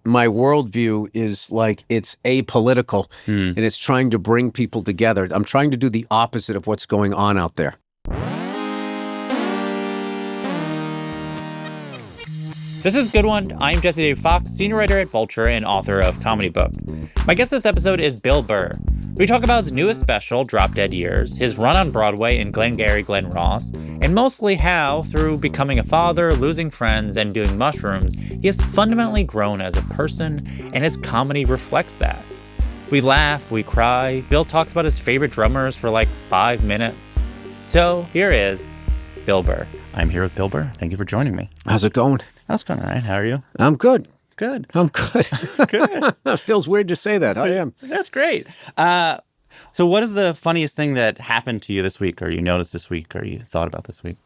my worldview is like it's apolitical and it's trying to bring people together. I'm trying to do the opposite of what's going on out there. This is Good One. I'm Jesse Dave Fox, senior writer at Vulture and author of Comedy Book. My guest this episode is Bill Burr. We talk about his newest special, Drop Dead Years, his run on Broadway in Glengarry Glen Ross, and mostly how, through becoming a father, losing friends, and doing mushrooms, he has fundamentally grown as a person, and his comedy reflects that. We laugh, we cry. Bill talks about his favorite drummers for like 5 minutes. So here is Bill Burr. I'm here with Bill Burr. Thank you for joining me. How's it going? How's it going? All right. How are you? I'm good. Good. I'm good. Good. It feels weird to say that. I am. That's great. So what is the funniest thing that happened to you this week, or you noticed this week, or you thought about this week?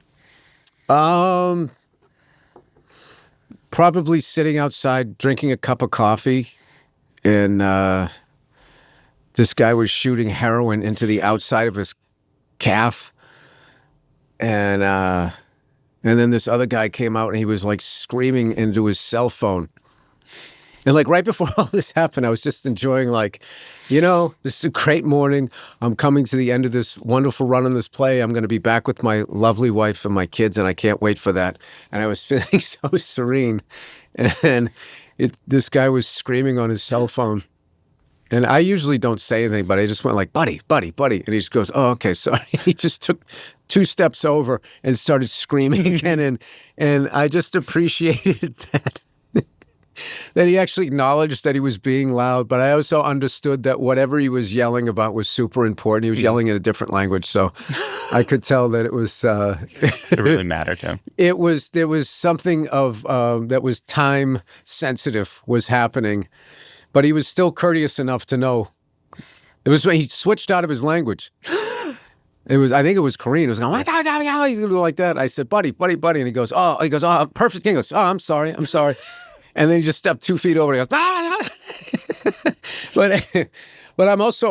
Probably sitting outside drinking a cup of coffee, and this guy was shooting heroin into the outside of his calf, and then this other guy came out and he was like screaming into his cell phone. And like right before all this happened, I was just enjoying like, this is a great morning. I'm coming to the end of this wonderful run on this play. I'm going to be back with my lovely wife and my kids, and I can't wait for that. And I was feeling so serene. And this guy was screaming on his cell phone. And I usually don't say anything, but I just went like, buddy. And he just goes, oh, okay, sorry. He just took 2 steps over and started screaming again. And I just appreciated that he actually acknowledged that he was being loud. But I also understood that whatever he was yelling about was super important. He was yelling in a different language. So I could tell that it was... it really mattered to him. There was something of that was time sensitive was happening. But he was still courteous enough to know. It was when he switched out of his language. I think it was Korean. It was going, like that. I said, buddy. And he goes, oh, perfect English. Oh, I'm sorry. And then he just stepped 2 feet over and he goes, But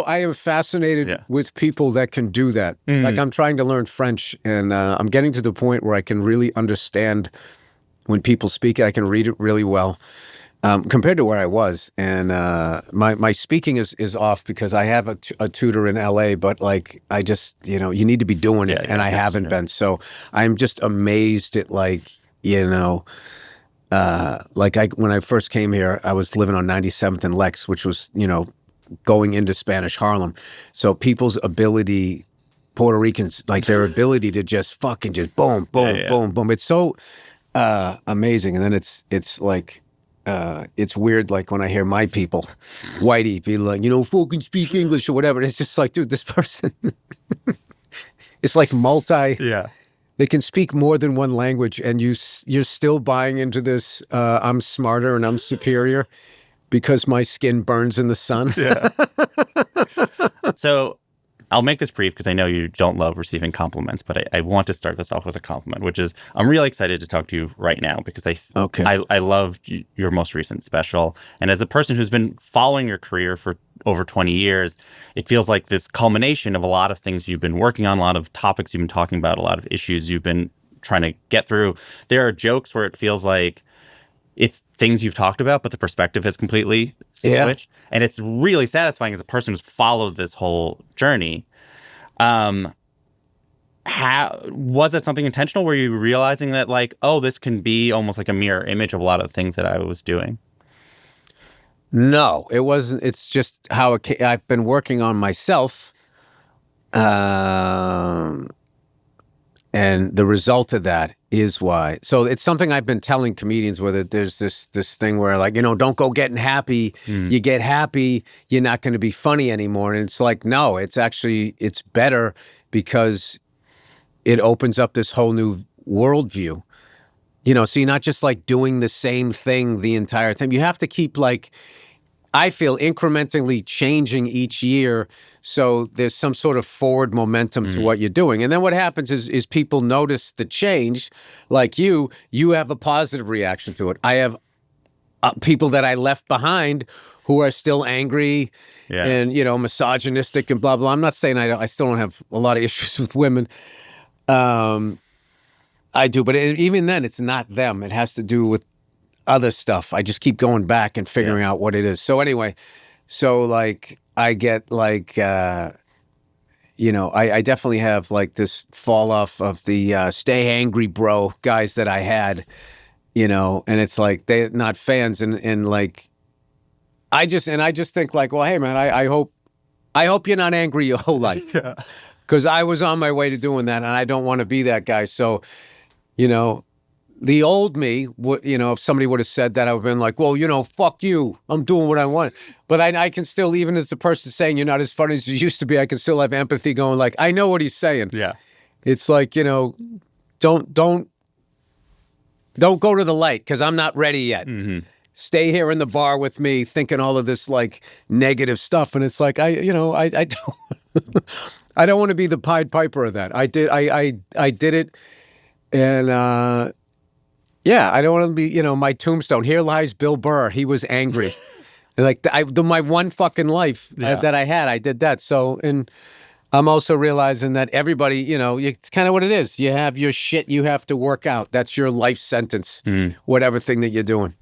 I am fascinated with people that can do that. Mm-hmm. Like I'm trying to learn French, and I'm getting to the point where I can really understand when people speak it. I can read it really well. Compared to where I was, and my speaking is off because I have a tutor in LA, but like I just you need to be doing it, and I haven't been. So I'm just amazed at when I first came here, I was living on 97th and Lex, which was going into Spanish Harlem. So people's ability, Puerto Ricans, like their ability to just fucking just boom, boom. It's so amazing, and then it's like. It's weird, like when I hear my people, whitey, be like, fucking speak English or whatever. It's just like, dude, this person, it's like they can speak more than one language, and you're still buying into this, I'm smarter and I'm superior because my skin burns in the sun. Yeah. So I'll make this brief because I know you don't love receiving compliments, but I want to start this off with a compliment, which is I'm really excited to talk to you right now because I loved your most recent special. And as a person who's been following your career for over 20 years, it feels like this culmination of a lot of things you've been working on, a lot of topics you've been talking about, a lot of issues you've been trying to get through. There are jokes where it feels like it's things you've talked about, but the perspective has completely switched. And it's really satisfying as a person who's followed this whole journey. How was that something intentional? Were you realizing that like, oh, this can be almost like a mirror image of a lot of things that I was doing? No, it wasn't. It's just how I've been working on myself. And the result of that is why. So it's something I've been telling comedians, where there's this thing where like, don't go getting happy. You get happy, you're not going to be funny anymore. And it's like, no, it's better because it opens up this whole new worldview. So you're not just like doing the same thing the entire time. You have to keep like, I feel, incrementally changing each year, so there's some sort of forward momentum to what you're doing. And then what happens is people notice the change. Like you have a positive reaction to it. I have people that I left behind who are still angry and, misogynistic and blah, blah. I'm not saying I still don't have a lot of issues with women. I do, but even then, it's not them. It has to do with other stuff. I just keep going back and figuring out what it is. So anyway, so like I get like, you know, I definitely have like this fall off of the stay angry bro guys that I had, you know, and it's like they're not fans and like I just think like, well, hey man, I hope you're not angry your whole life. Yeah. Because I was on my way to doing that and I don't want to be that guy. So, you know, the old me, you know, if somebody would have said that, I would have been like, well, you know, fuck you. I'm doing what I want. But I can still, even as the person saying you're not as funny as you used to be, I can still have empathy going like, I know what he's saying. Yeah. It's like, you know, don't go to the light because I'm not ready yet. Mm-hmm. Stay here in the bar with me thinking all of this like negative stuff. And it's like, I don't, I don't want to be the Pied Piper of that. I did it. And, yeah, I don't want to be, you know, my tombstone. Here lies Bill Burr. He was angry. Like my one fucking life that I had, I did that. So, and I'm also realizing that everybody, you know, it's kind of what it is. You have your shit you have to work out. That's your life sentence, whatever thing that you're doing.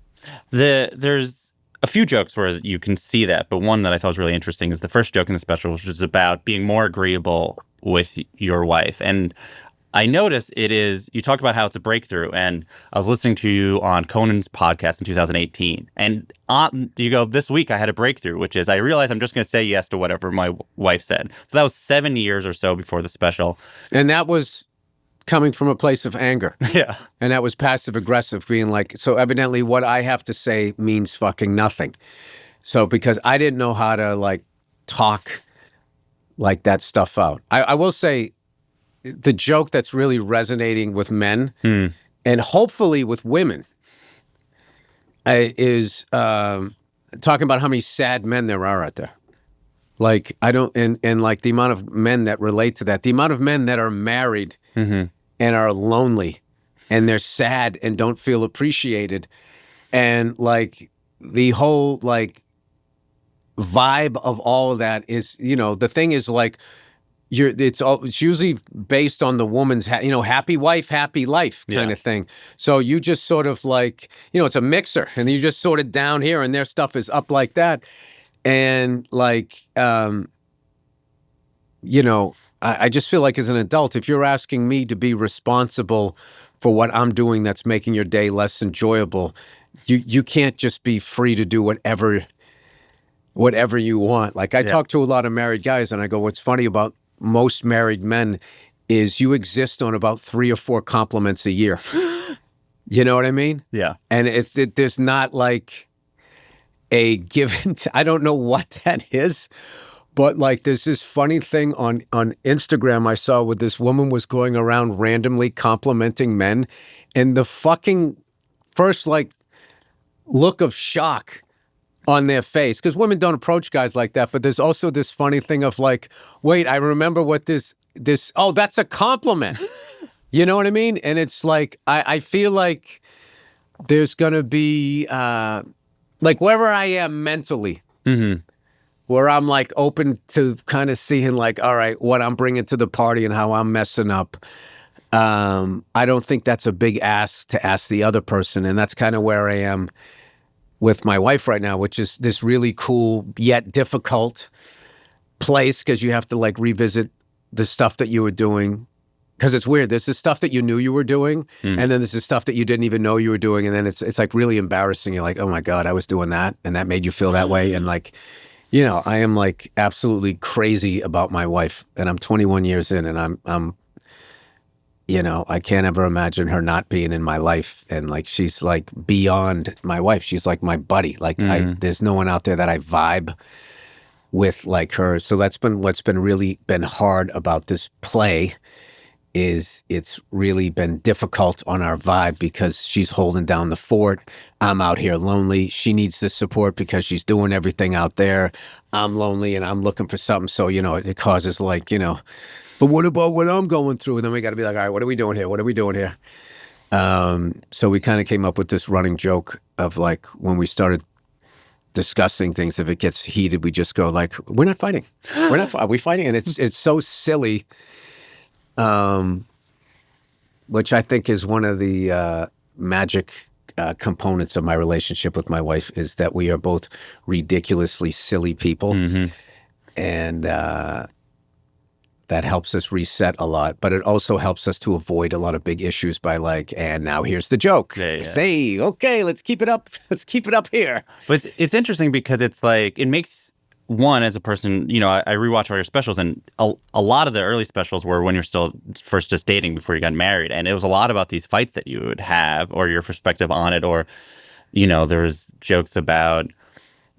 There's a few jokes where you can see that, but one that I thought was really interesting is the first joke in the special, which is about being more agreeable with your wife. And I noticed you talked about how it's a breakthrough, and I was listening to you on Conan's podcast in 2018, and you go, this week I had a breakthrough, which is I realized I'm just going to say yes to whatever my wife said. So that was 7 years or so before the special. And that was coming from a place of anger. Yeah. And that was passive aggressive, being like, so evidently what I have to say means fucking nothing. So because I didn't know how to like talk like that stuff out. I will say, the joke that's really resonating with men and hopefully with women is talking about how many sad men there are out there. Like, I don't, and like the amount of men that relate to that, the amount of men that are married and are lonely and they're sad and don't feel appreciated. And like the whole like vibe of all of that is, you know, the thing is like, it's usually based on the woman's, happy wife, happy life kind of thing. So you just sort of like, you know, it's a mixer and you just sort of down here and their stuff is up like that. And like, you know, I just feel like as an adult, if you're asking me to be responsible for what I'm doing that's making your day less enjoyable, you can't just be free to do whatever you want. Like I talk to a lot of married guys and I go, what's funny about most married men is you exist on about 3 or 4 compliments a year. You know what I mean? Yeah. And there's not like a given, I don't know what that is, but like there's this funny thing on Instagram I saw where this woman was going around randomly complimenting men, and the fucking first like look of shock on their face, because women don't approach guys like that, but there's also this funny thing of like, wait, I remember what this, oh, that's a compliment. You know what I mean? And it's like, I feel like there's going to be, like wherever I am mentally, where I'm like open to kind of seeing like, all right, what I'm bringing to the party and how I'm messing up. I don't think that's a big ask to ask the other person. And that's kind of where I am with my wife right now, which is this really cool yet difficult place because you have to like revisit the stuff that you were doing. Because it's weird. There's this stuff that you knew you were doing, and then there's this stuff that you didn't even know you were doing, and then it's like really embarrassing. You're like, oh my God, I was doing that, and that made you feel that way. And like, you know, I am like absolutely crazy about my wife, and I'm 21 years in, and I'm you know, I can't ever imagine her not being in my life. And like, she's like beyond my wife. She's like my buddy. Like there's no one out there that I vibe with like her. So that's been what's been really been hard about this play is it's really been difficult on our vibe because she's holding down the fort. I'm out here lonely. She needs the support because she's doing everything out there. I'm lonely and I'm looking for something. So, you know, it causes like, you know, but what about what I'm going through? And then we got to be like, all right, what are we doing here? What are we doing here? So we kind of came up with this running joke of like, when we started discussing things, if it gets heated, we just go like, we're not fighting. Are we fighting? And it's so silly, which I think is one of the magic components of my relationship with my wife is that we are both ridiculously silly people. And that helps us reset a lot, but it also helps us to avoid a lot of big issues by like, and now here's the joke. Hey, okay, let's keep it up. Let's keep it up here. But it's interesting because it's like, it makes one, as a person, you know, I rewatch all your specials, and a lot of the early specials were when you're still first just dating before you got married. And it was a lot about these fights that you would have, or your perspective on it, or, you know, there's jokes about,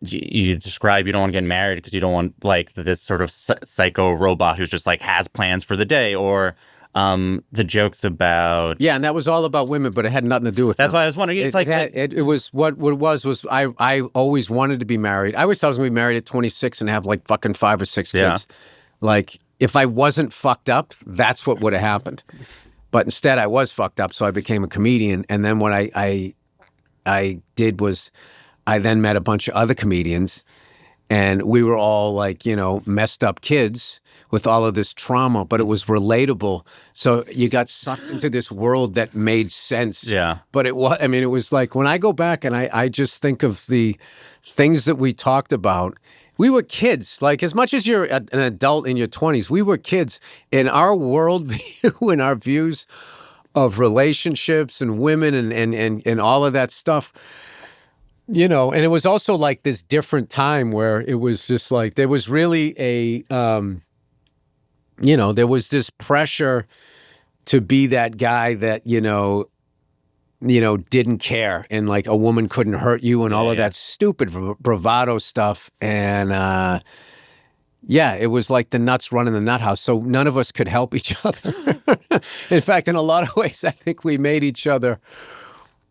you describe you don't want to get married because you don't want like this sort of psycho robot who's just like has plans for the day, or the jokes about and that was all about women, but it had nothing to do with that's them. why I was wondering. It's it was what it was I always wanted to be married. I always thought I was going to be married at 26 and have like fucking 5 or 6 kids. Like if I wasn't fucked up, that's what would have happened. But instead, I was fucked up, so I became a comedian. And then what I did was, I then met a bunch of other comedians, and we were all like, you know, messed up kids with all of this trauma, but it was relatable. So you got sucked into this world that made sense. But it was, I mean, it was like when I go back and I just think of the things that we talked about, we were kids. Like as much as you're an adult in your 20s, we were kids. In our worldview and our views of relationships and women and all of that stuff, you know, and it was also like this different time where it was just like, there was really a, you know, there was this pressure to be that guy that, you know, didn't care, and like a woman couldn't hurt you and all of that stupid bravado stuff. And, it was like the nuts running the nut house. So none of us could help each other. In fact, in a lot of ways, I think we made each other,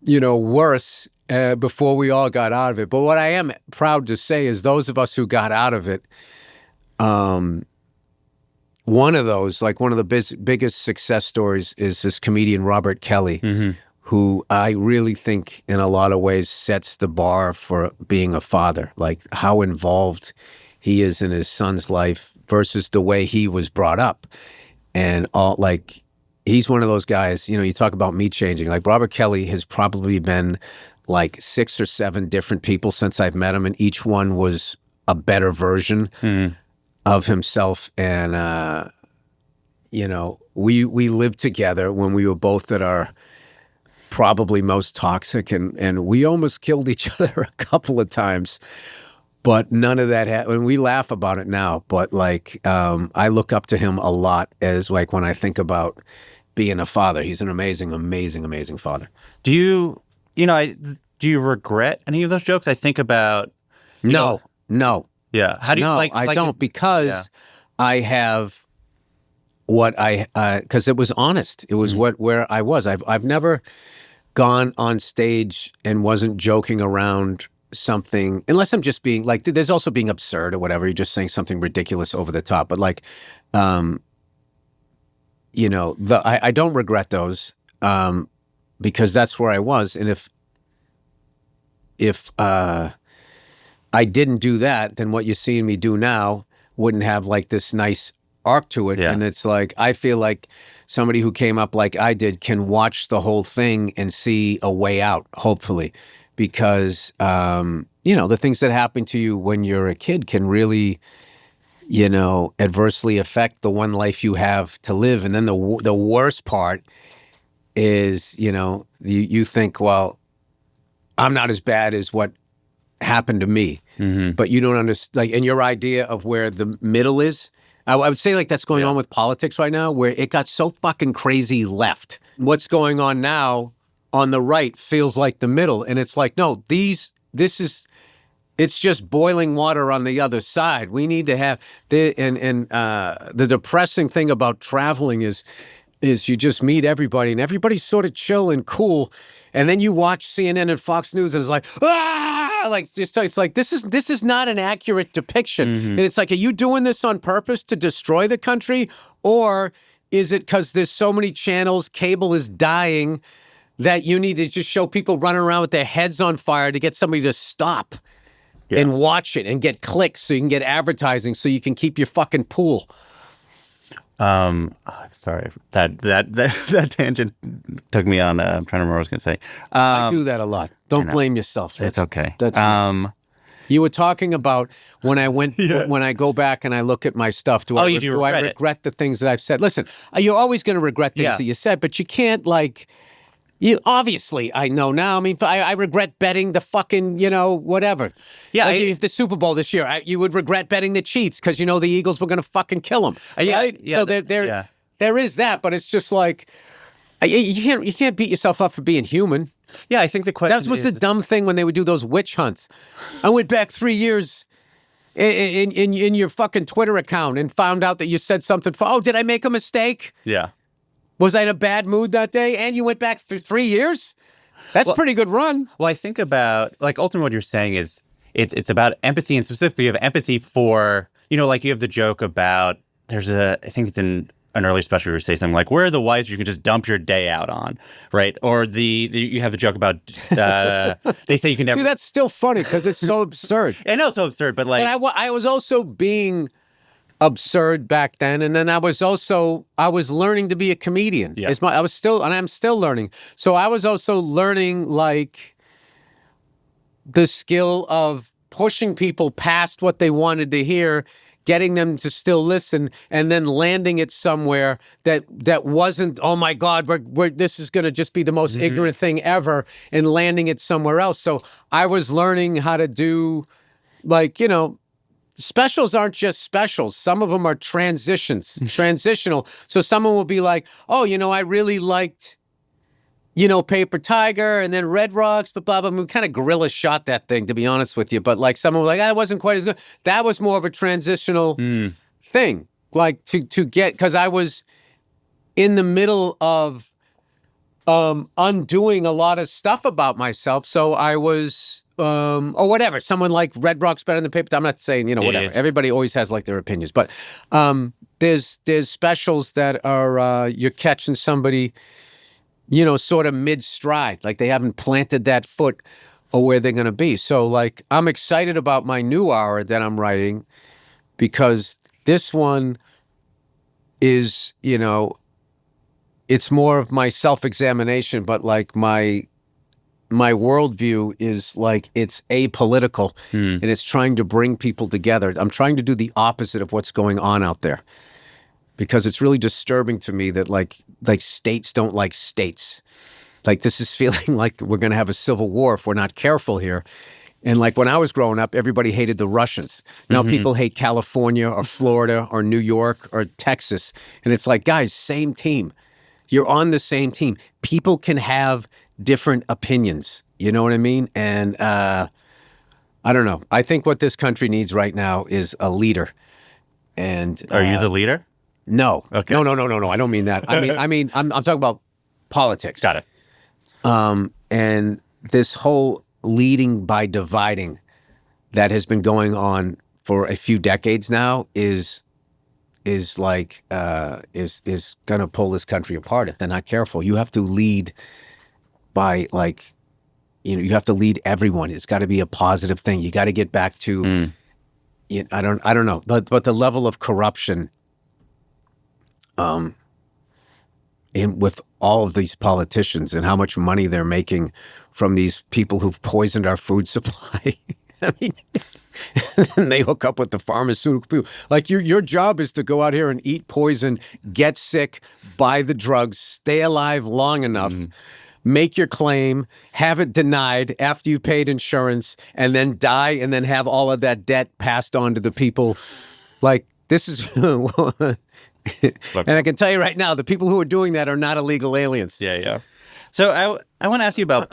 you know, worse before we all got out of it. But what I am proud to say is those of us who got out of it, one of those, like one of the biggest success stories is this comedian, Robert Kelly, who I really think in a lot of ways sets the bar for being a father, like how involved he is in his son's life versus the way he was brought up. And all like, he's one of those guys, you know, you talk about me changing, like Robert Kelly has probably been like 6 or 7 different people since I've met him, and each one was a better version of himself. And, you know, we lived together when we were both at our probably most toxic, and we almost killed each other a couple of times, but none of that happened. We laugh about it now, but like, I look up to him a lot as like when I think about being a father. He's an amazing, amazing, amazing father. Do you regret any of those jokes? I think about No. Yeah. How do you I don't, because I have what because it was honest. It was where I was. I've never gone on stage and wasn't joking around something, unless I'm just being like, there's also being absurd or whatever. You're just saying something ridiculous over the top. But like, you know, I don't regret those because that's where I was. And if I didn't do that, then what you're seeing me do now wouldn't have like this nice arc to it. And it's like, I feel like somebody who came up like I did can watch the whole thing and see a way out, hopefully, because, you know, the things that happen to you when you're a kid can really, you know, adversely affect the one life you have to live. And then the worst part is, you know, you think, well, I'm not as bad as what happened to me, but you don't understand, like, and your idea of where the middle is, I would say like that's going on with politics right now, where it got so fucking crazy left. What's going on now on the right feels like the middle. And it's like, no, it's just boiling water on the other side. We need to have, the depressing thing about traveling is you just meet everybody and everybody's sort of chill and cool. And then you watch CNN and Fox News and it's like, like just it's like this is not an accurate depiction. And it's like, are you doing this on purpose to destroy the country, or is it because there's so many channels, cable is dying, that you need to just show people running around with their heads on fire to get somebody to stop and watch it and get clicks so you can get advertising so you can keep your fucking pool? Sorry, that tangent took me on. I'm trying to remember what I was going to say. I do that a lot. Don't blame yourself. It's okay. That's you were talking about when I went when I go back and I look at my stuff. Do I regret the things that I've said? Listen, you're always going to regret things that you said, but you can't You obviously, I know now. I mean, I regret betting the fucking, whatever. Yeah. If the Super Bowl this year, you would regret betting the Chiefs because the Eagles were going to fucking kill them. Right? Yeah. So there is that, but it's just like you can't beat yourself up for being human. Yeah, I think the question that was the dumb thing when they would do those witch hunts. I went back 3 years in your fucking Twitter account and found out that you said something. Did I make a mistake? Yeah. Was I in a bad mood that day? And you went back 3 years? That's a pretty good run. Well, I think about, ultimately what you're saying is it's about empathy, and specifically you have empathy for, you have the joke about, I think it's in an early special where you say something like, where are the wives you can just dump your day out on, right? Or you have the joke about, they say you can never... See, that's still funny because it's so absurd. I know it's so absurd, but I was also being... absurd back then, and then I was learning to be a comedian. Yeah. I'm still learning. So I was also learning the skill of pushing people past what they wanted to hear, getting them to still listen, and then landing it somewhere that wasn't, oh my God, this is going to just be the most ignorant thing ever, and landing it somewhere else. So I was learning how to do specials aren't just specials. Some of them are transitional. So someone will be like, oh, I really liked, Paper Tiger and then Red Rocks, but blah, blah, blah. We kind of guerrilla shot that thing, to be honest with you. But someone was like, I wasn't quite as good. That was more of a transitional thing. To get, because I was in the middle of undoing a lot of stuff about myself. So I was... or whatever. Someone like Red Rock's better than Paper. I'm not saying, whatever. Yeah. Everybody always has their opinions, but there's specials that are you're catching somebody, sort of mid-stride, like they haven't planted that foot or where they're going to be. So I'm excited about my new hour that I'm writing because this one is, it's more of my self-examination, but my worldview is it's apolitical and it's trying to bring people together. I'm trying to do the opposite of what's going on out there because it's really disturbing to me that states don't like states. This is feeling like we're going to have a civil war if we're not careful here. And when I was growing up, everybody hated the Russians. Now people hate California or Florida or New York or Texas. And it's guys, same team. You're on the same team. People can have different opinions. You know what I mean? And I don't know. I think what this country needs right now is a leader. And are you the leader? No. Okay. No. I don't mean that. I'm talking about politics. Got it. And this whole leading by dividing that has been going on for a few decades now is going to pull this country apart if they're not careful. You have to lead by you have to lead everyone. It's got to be a positive thing. You got to get back to, I don't know, but the level of corruption, with all of these politicians and how much money they're making from these people who've poisoned our food supply. I mean, and they hook up with the pharmaceutical people. Your job is to go out here and eat poison, get sick, buy the drugs, stay alive long enough. Make your claim, have it denied after you paid insurance, and then die, and then have all of that debt passed on to the people. This is... and I can tell you right now, the people who are doing that are not illegal aliens. Yeah. So I want to ask you about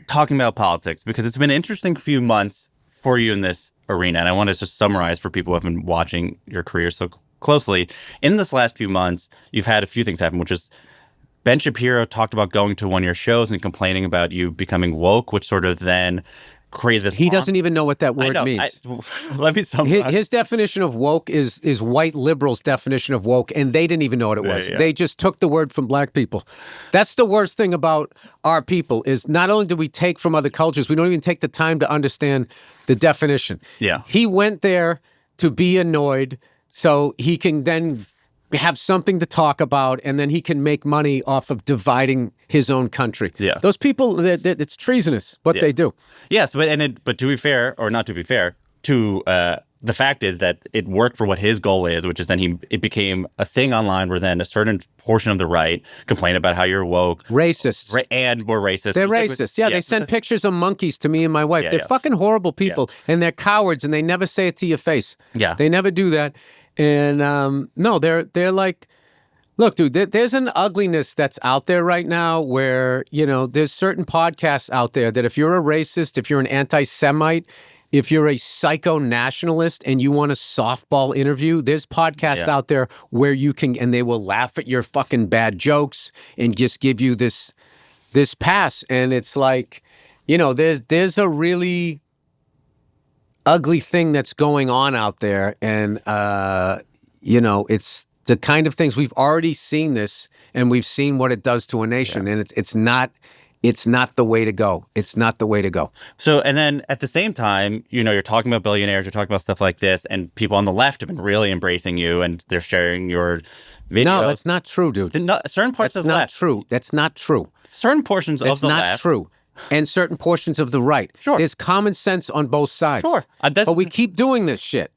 talking about politics, because it's been an interesting few months for you in this arena, and I want to just summarize for people who have been watching your career so closely. In this last few months, you've had a few things happen, which is Ben Shapiro talked about going to one of your shows and complaining about you becoming woke, which sort of then created this... He doesn't even know what that word means. Let me summarize. His definition of woke is white liberals' definition of woke, and they didn't even know what it was. Yeah. They just took the word from black people. That's the worst thing about our people, is not only do we take from other cultures, we don't even take the time to understand the definition. Yeah. He went there to be annoyed so he can then have something to talk about, and then he can make money off of dividing his own country. Yeah. Those people, it's treasonous what they do. Yes, but to be fair, or not to be fair, to the fact is that it worked for what his goal is, which is then it became a thing online where then a certain portion of the right complain about how you're woke. Racists. And more racist. They're racist. Yeah, they send pictures of monkeys to me and my wife. They're fucking horrible people, and they're cowards, and they never say it to your face. Yeah. They never do that. And no, they're like, look, dude, there's an ugliness that's out there right now where, there's certain podcasts out there that if you're a racist, if you're an anti-Semite, if you're a psycho-nationalist and you want a softball interview, there's podcasts out there where you can, and they will laugh at your fucking bad jokes and just give you this pass. And it's like, there's a really ugly thing that's going on out there. And, it's the kind of things we've already seen this, and we've seen what it does to a nation. And it's not the way to go. It's not the way to go. So, and then at the same time, you're talking about billionaires, you're talking about stuff like this, and people on the left have been really embracing you, and they're sharing your videos. No, that's not true, dude. Certain parts of the left. True. That's not true. Certain portions of the left. That's not true. And certain portions of the right. Sure. There's common sense on both sides. Sure. But we keep doing this shit.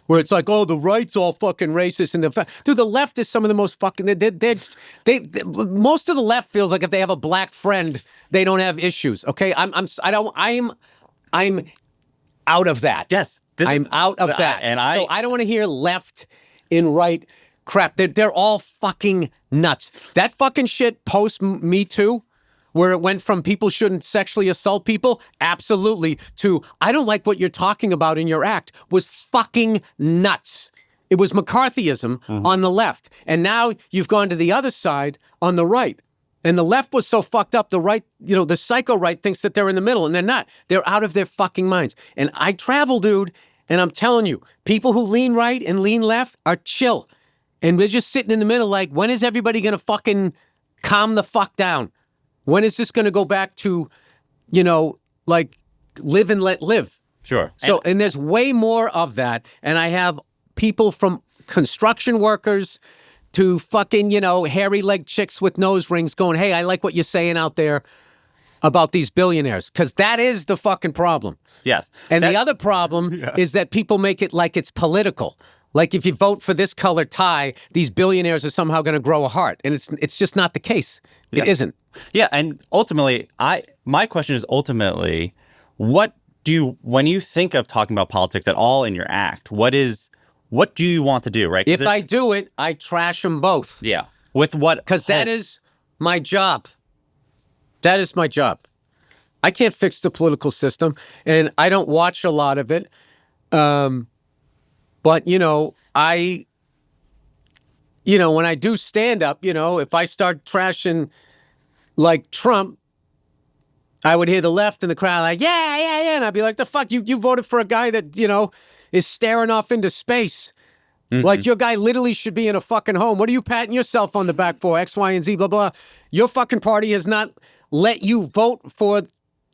Where it's like, oh, the right's all fucking racist, and dude, the left is some of the most fucking. Most of the left feels like if they have a black friend, they don't have issues. Okay, I'm out of that. Yes, I'm out of that, so I don't want to hear left and right crap. They're all fucking nuts. That fucking shit post Me Too, where it went from people shouldn't sexually assault people, absolutely, to I don't like what you're talking about in your act, was fucking nuts. It was McCarthyism on the left. And now you've gone to the other side on the right. And the left was so fucked up, the right, the psycho right thinks that they're in the middle, and they're not. They're out of their fucking minds. And I travel, dude, and I'm telling you, people who lean right and lean left are chill. And we're just sitting in the middle like, when is everybody going to fucking calm the fuck down? When is this going to go back to, like live and let live? Sure. So, and there's way more of that. And I have people from construction workers to fucking, hairy-legged chicks with nose rings going, hey, I like what you're saying out there about these billionaires. Because that is the fucking problem. Yes. And the other problem is that people make it like it's political. Like if you vote for this color tie, these billionaires are somehow going to grow a heart. And it's just not the case. It isn't. Yeah, and ultimately, my question is ultimately, when you think of talking about politics at all in your act, what do you want to do, right? If I do it, I trash them both. Yeah. With what? Because that is my job. That is my job. I can't fix the political system, and I don't watch a lot of it. But, when I do stand up, if I start trashing like Trump, I would hear the left in the crowd like, yeah. And I'd be like, the fuck, you voted for a guy that, is staring off into space. Mm-hmm. Like your guy literally should be in a fucking home. What are you patting yourself on the back for? X, Y, and Z, blah, blah. Your fucking party has not let you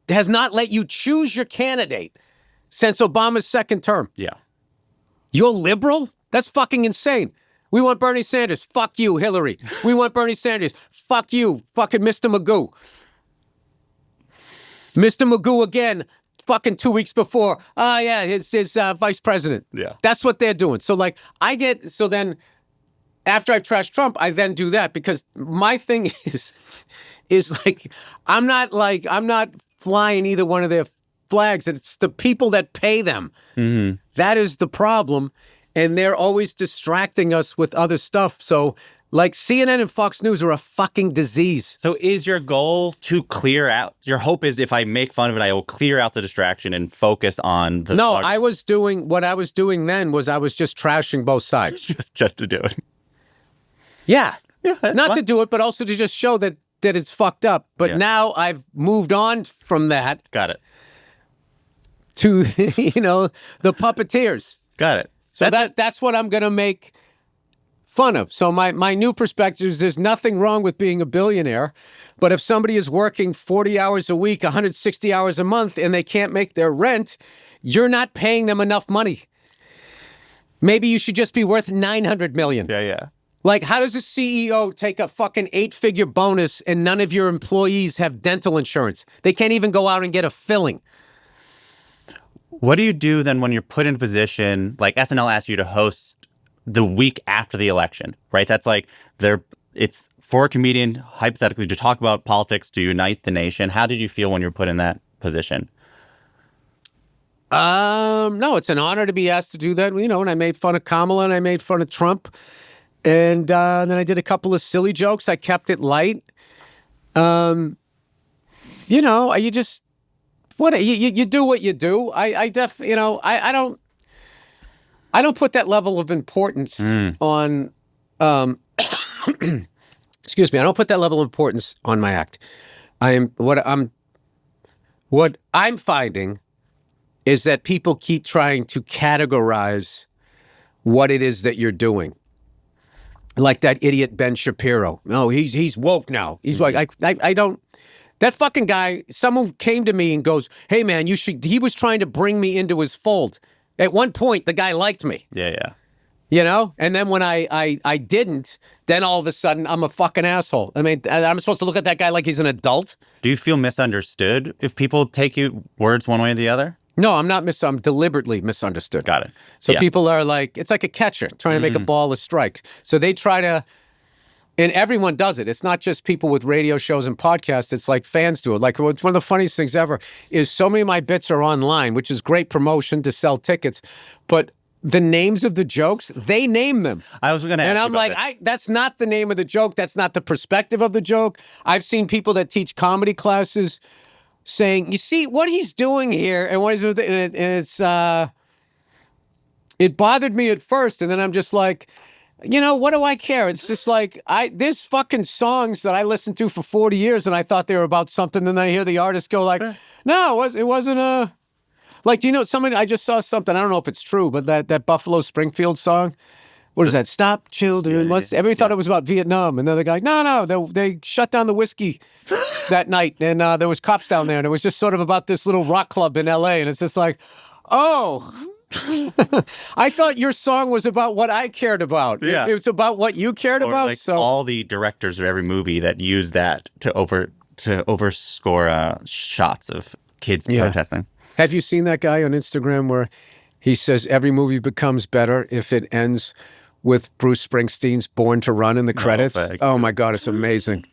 has not let you choose your candidate since Obama's second term. Yeah. You're liberal? That's fucking insane. We want Bernie Sanders. Fuck you, Hillary. We want Bernie Sanders. Fuck you, fucking Mr. Magoo. Mr. Magoo again, fucking 2 weeks before. Oh, yeah, his vice president. Yeah. That's what they're doing. So, so then after I've trashed Trump, I then do that because my thing is like, I'm not flying either one of their flags. It's the people that pay them. Mm-hmm. That is the problem. And they're always distracting us with other stuff. So, like, CNN and Fox News are a fucking disease. So is your goal to clear out? Your hope is if I make fun of it, I will clear out the distraction and focus on the... No, what I was doing then was I was just trashing both sides. just to do it. Yeah. Not fine. to do it, but also to just show that it's fucked up. But now I've moved on from that. Got it. To, the puppeteers. Got it. So that's what I'm going to make fun of. So my new perspective is there's nothing wrong with being a billionaire, but if somebody is working 40 hours a week, 160 hours a month, and they can't make their rent, you're not paying them enough money. Maybe you should just be worth $900 million. Yeah. Like, how does a CEO take a fucking 8-figure bonus and none of your employees have dental insurance? They can't even go out and get a filling. What do you do then when you're put in a position, like SNL asks you to host the week after the election, right? That's like, it's for a comedian, hypothetically, to talk about politics, to unite the nation. How did you feel when you were put in that position? No, it's an honor to be asked to do that. You know, and I made fun of Kamala and I made fun of Trump. And then I did a couple of silly jokes. I kept it light. You know, you just, you do what you do. I don't put that level of importance on, excuse me. I don't put that level of importance on my act. What I'm finding is that people keep trying to categorize what it is that you're doing. Like that idiot Ben Shapiro. No, he's woke now. He's like, I don't. That fucking guy, someone came to me and goes, hey man, he was trying to bring me into his fold. At one point, the guy liked me. Yeah. You know? And then when I didn't, then all of a sudden I'm a fucking asshole. I mean, I'm supposed to look at that guy like he's an adult? Do you feel misunderstood if people take you words one way or the other? No, I'm not I'm deliberately misunderstood. Got it. So people are like, it's like a catcher trying to make a ball of strikes. So they try to, and everyone does it. It's not just people with radio shows and podcasts. It's like fans do it. Like one of the funniest things ever is so many of my bits are online, which is great promotion to sell tickets. But the names of the jokes, they name them. I was going to ask and you I'm about like, that's not the name of the joke. That's not the perspective of the joke. I've seen people that teach comedy classes saying, you see what he's doing here and what he's doing, and it bothered me at first, and then I'm just like, you know, what do I care? It's just like, there's fucking songs that I listened to for 40 years and I thought they were about something, and then I hear the artist go like, no, it wasn't like, do you know, I just saw something, I don't know if it's true, but that Buffalo Springfield song, what is that? Stop Children. Everybody thought it was about Vietnam. And then the guy, no, they shut down the whiskey that night. And there was cops down there. And it was just sort of about this little rock club in L.A. And it's just like, oh, I thought your song was about what I cared about. Yeah. It was about what you cared about. Like so all the directors of every movie that use that to overscore shots of kids protesting. Have you seen that guy on Instagram where he says every movie becomes better if it ends with Bruce Springsteen's Born to Run in the credits? Oh my God, it's amazing.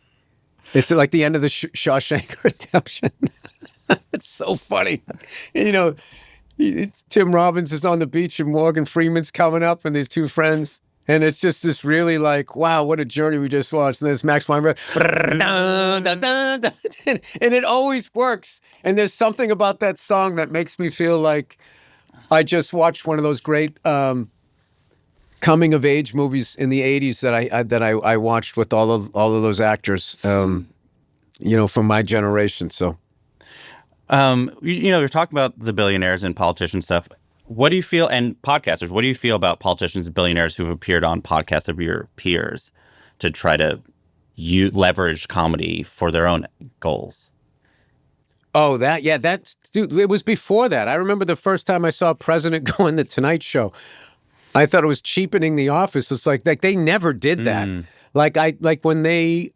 It's like the end of the Shawshank Redemption. It's so funny. You know, Tim Robbins is on the beach and Morgan Freeman's coming up and these two friends. And it's just this really like, wow, what a journey we just watched. And there's Max Weinberg. And it always works. And there's something about that song that makes me feel like I just watched one of those great coming of age movies in the 80s that I watched with all of those actors, you know, from my generation. So, you're talking about the billionaires and politician stuff. What do you feel, and podcasters, what do you feel about politicians and billionaires who've appeared on podcasts of your peers to try to leverage comedy for their own goals? Oh, dude, it was before that. I remember the first time I saw a president go on the Tonight Show. I thought it was cheapening The Office. It's like they never did that. Like when they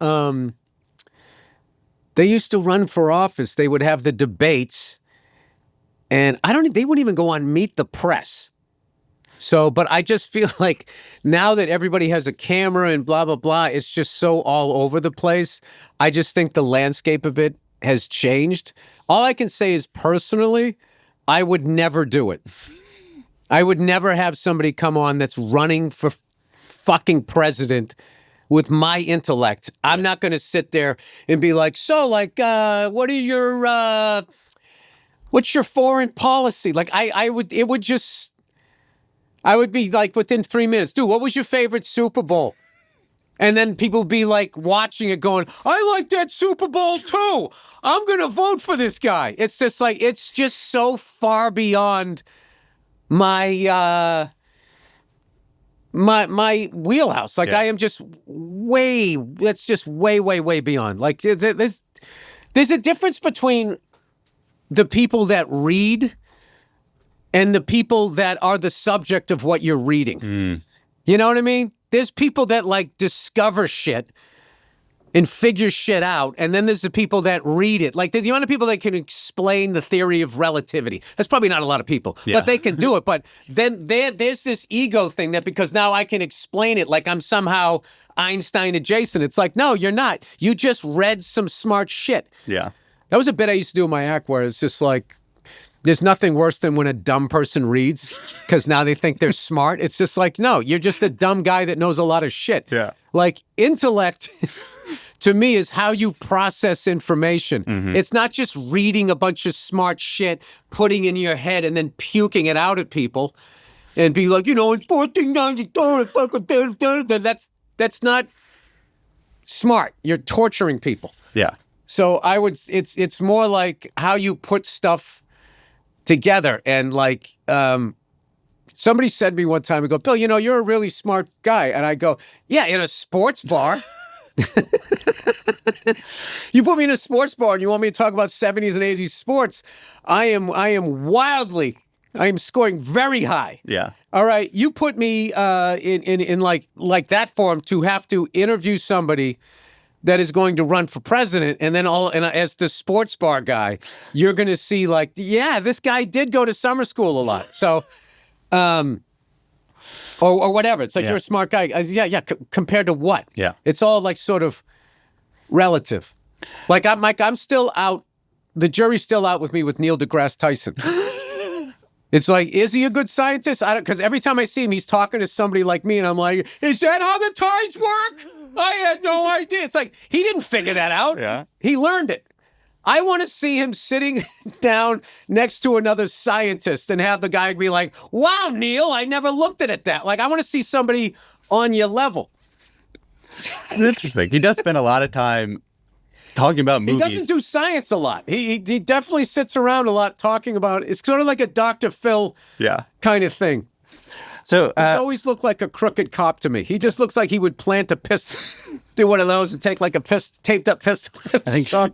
used to run for office, they would have the debates, and they wouldn't even go on Meet the Press. So, but I just feel like now that everybody has a camera and blah, blah, blah, it's just so all over the place. I just think the landscape of it has changed. All I can say is personally, I would never do it. I would never have somebody come on that's running for fucking president with my intellect. I'm not going to sit there and be like, so like, what's your foreign policy? Like I would be like within 3 minutes, dude, what was your favorite Super Bowl? And then people would be like watching it going, I like that Super Bowl too. I'm going to vote for this guy. It's just like, it's just so far beyond my my wheelhouse. Like I am just way beyond. Like there's a difference between the people that read and the people that are the subject of what you're reading. You know what I mean? there's people that like discover shit and figure shit out, and then there's the people that read it. Like, the amount of people that can explain the theory of relativity. That's probably not a lot of people, but they can do it. But then there's this ego thing that because now I can explain it like I'm somehow Einstein adjacent. It's like, no, you're not. You just read some smart shit. Yeah. That was a bit I used to do in my act where it's just like, there's nothing worse than when a dumb person reads because now they think they're smart. It's just like, no, you're just a dumb guy that knows a lot of shit. Yeah. Like, intellect to me is how you process information. It's not just reading a bunch of smart shit, putting in your head and then puking it out at people and be like, in 1492, that's not smart. You're torturing people. Yeah. So it's more like how you put stuff together. And like, somebody said to me one time, I go, Bill, you're a really smart guy. And I go, yeah, in a sports bar. You put me in a sports bar and you want me to talk about 70s and 80s sports. I am scoring very high. Yeah. All right. You put me in like that form to have to interview somebody that is going to run for president, and then as the sports bar guy, you're going to see like, yeah, this guy did go to summer school a lot. So, or whatever. It's like, you're a smart guy. Compared to what? Yeah. It's all like sort of relative. Like I'm still out. The jury's still out with me with Neil deGrasse Tyson. It's like, is he a good scientist? Because every time I see him, he's talking to somebody like me, and I'm like, is that how the tides work? I had no idea. It's like, he didn't figure that out. Yeah. He learned it. I want to see him sitting down next to another scientist and have the guy be like, wow, Neil, I never looked at it that. Like, I want to see somebody on your level. It's interesting. He does spend a lot of time talking about movies. He doesn't do science a lot. He definitely sits around a lot talking about it. It's sort of like a Dr. Phil kind of thing. So it's always looked like a crooked cop to me. He just looks like he would plant a pistol, do one of those and take like a taped up pistol. I think you're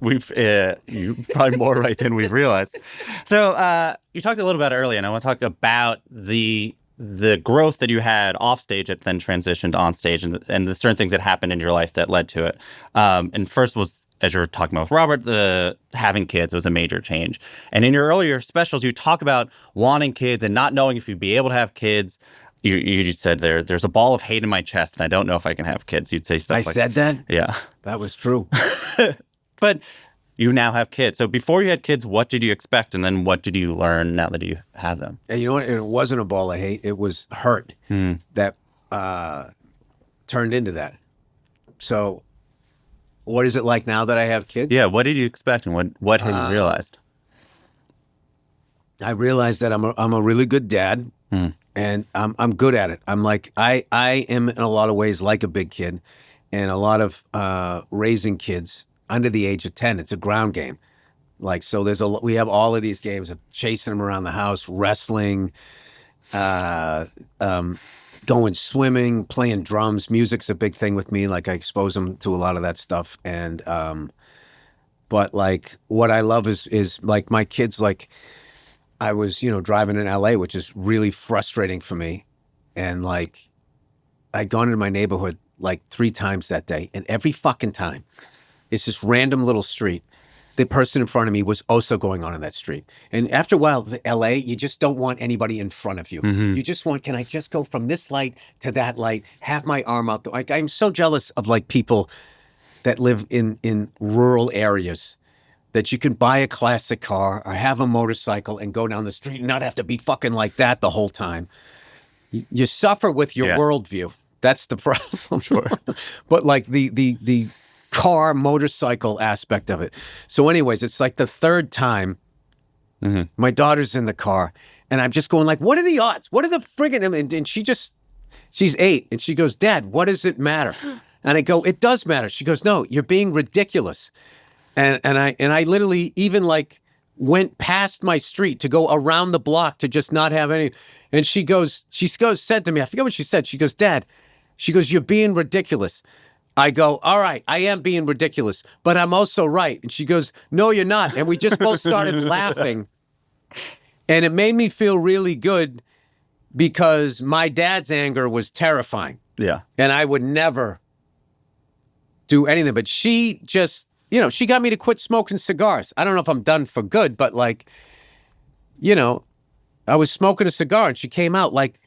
probably more right than we've realized. So you talked a little about it earlier, and I want to talk about the growth that you had off stage that then transitioned on stage, and the certain things that happened in your life that led to it. And first was, as you were talking about with Robert, the having kids was a major change. And in your earlier specials, you talk about wanting kids and not knowing if you'd be able to have kids. You just said there's a ball of hate in my chest, and I don't know if I can have kids. You'd say stuff like that. I said that? Yeah. That was true. But you now have kids. So before you had kids, what did you expect? And then what did you learn now that you have them? And you know what? It wasn't a ball of hate. It was hurt that turned into that. So what is it like now that I have kids? Yeah. What did you expect, and what have you realized? I realized that I'm a really good dad. And I'm good at it. I'm like, I am in a lot of ways like a big kid, and a lot of raising kids under the age of 10. It's a ground game. Like, so we have all of these games of chasing them around the house, wrestling, going swimming, playing drums. Music's a big thing with me. Like, I expose them to a lot of that stuff. And, but like, what I love is like my kids, like, I was, driving in LA, which is really frustrating for me. And like, I'd gone into my neighborhood like 3 times that day. And every fucking time, it's this random little street. The person in front of me was also going on in that street. And after a while, LA, you just don't want anybody in front of you. Mm-hmm. You just want, can I just go from this light to that light, have my arm out? Like, I'm so jealous of like people that live in rural areas, that you can buy a classic car or have a motorcycle and go down the street and not have to be fucking like that the whole time. You suffer with your worldview. That's the problem. Sure. But like the car, motorcycle aspect of it. So anyways, it's like the 3rd time my daughter's in the car, and I'm just going like, what are the odds? What are the friggin', and she's 8, and she goes, Dad, what does it matter? And I go, it does matter. She goes, no, you're being ridiculous. And I literally even like went past my street to go around the block to just not have any. And she said to me, I forget what she said. She goes, Dad, she goes, you're being ridiculous. I go, all right, I am being ridiculous, but I'm also right. And she goes, no, you're not. And we just both started laughing. And it made me feel really good because my dad's anger was terrifying. Yeah. And I would never do anything. But she just, she got me to quit smoking cigars. I don't know if I'm done for good, but like, I was smoking a cigar and she came out like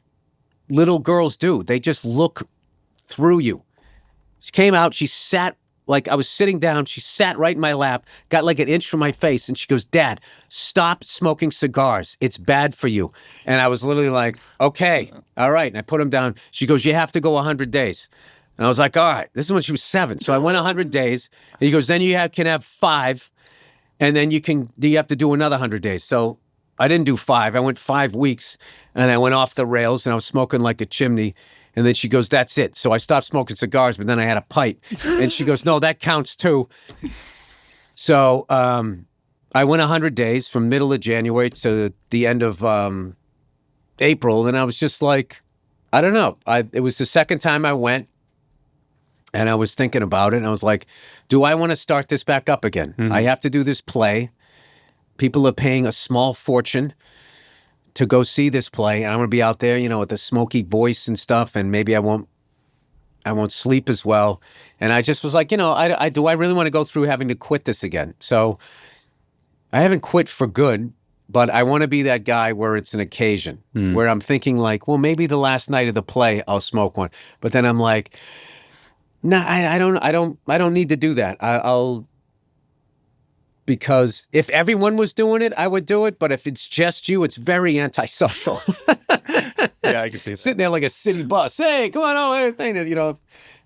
little girls do. They just look through you. She came out, she sat, like I was sitting down, she sat right in my lap, got like an inch from my face, and she goes, Dad, stop smoking cigars. It's bad for you. And I was literally like, okay, all right. And I put them down. She goes, you have to go 100 days. And I was like, all right. This is when she was 7. So I went 100 days. And he goes, then you can have 5, and then you have to do another 100 days. So I didn't do 5. I went 5 weeks, and I went off the rails, and I was smoking like a chimney. And then she goes, that's it. So I stopped smoking cigars, but then I had a pipe. And she goes, no, that counts too. So I went 100 days from middle of January to the end of April. And I was just like, I don't know. It was the second time I went. And I was thinking about it. And I was like, do I want to start this back up again? I have to do this play. People are paying a small fortune to go see this play, and I'm going to be out there, with a smoky voice and stuff, and maybe I won't sleep as well. And I just was like, do I really want to go through having to quit this again? So I haven't quit for good, but I want to be that guy where it's an occasion, where I'm thinking like, well, maybe the last night of the play I'll smoke one, but then I'm like, no, I don't need to do that. I'll. Because if everyone was doing it, I would do it. But if it's just you, it's very antisocial. Yeah, I can see that. Sitting there like a city bus. Hey, come on, everything.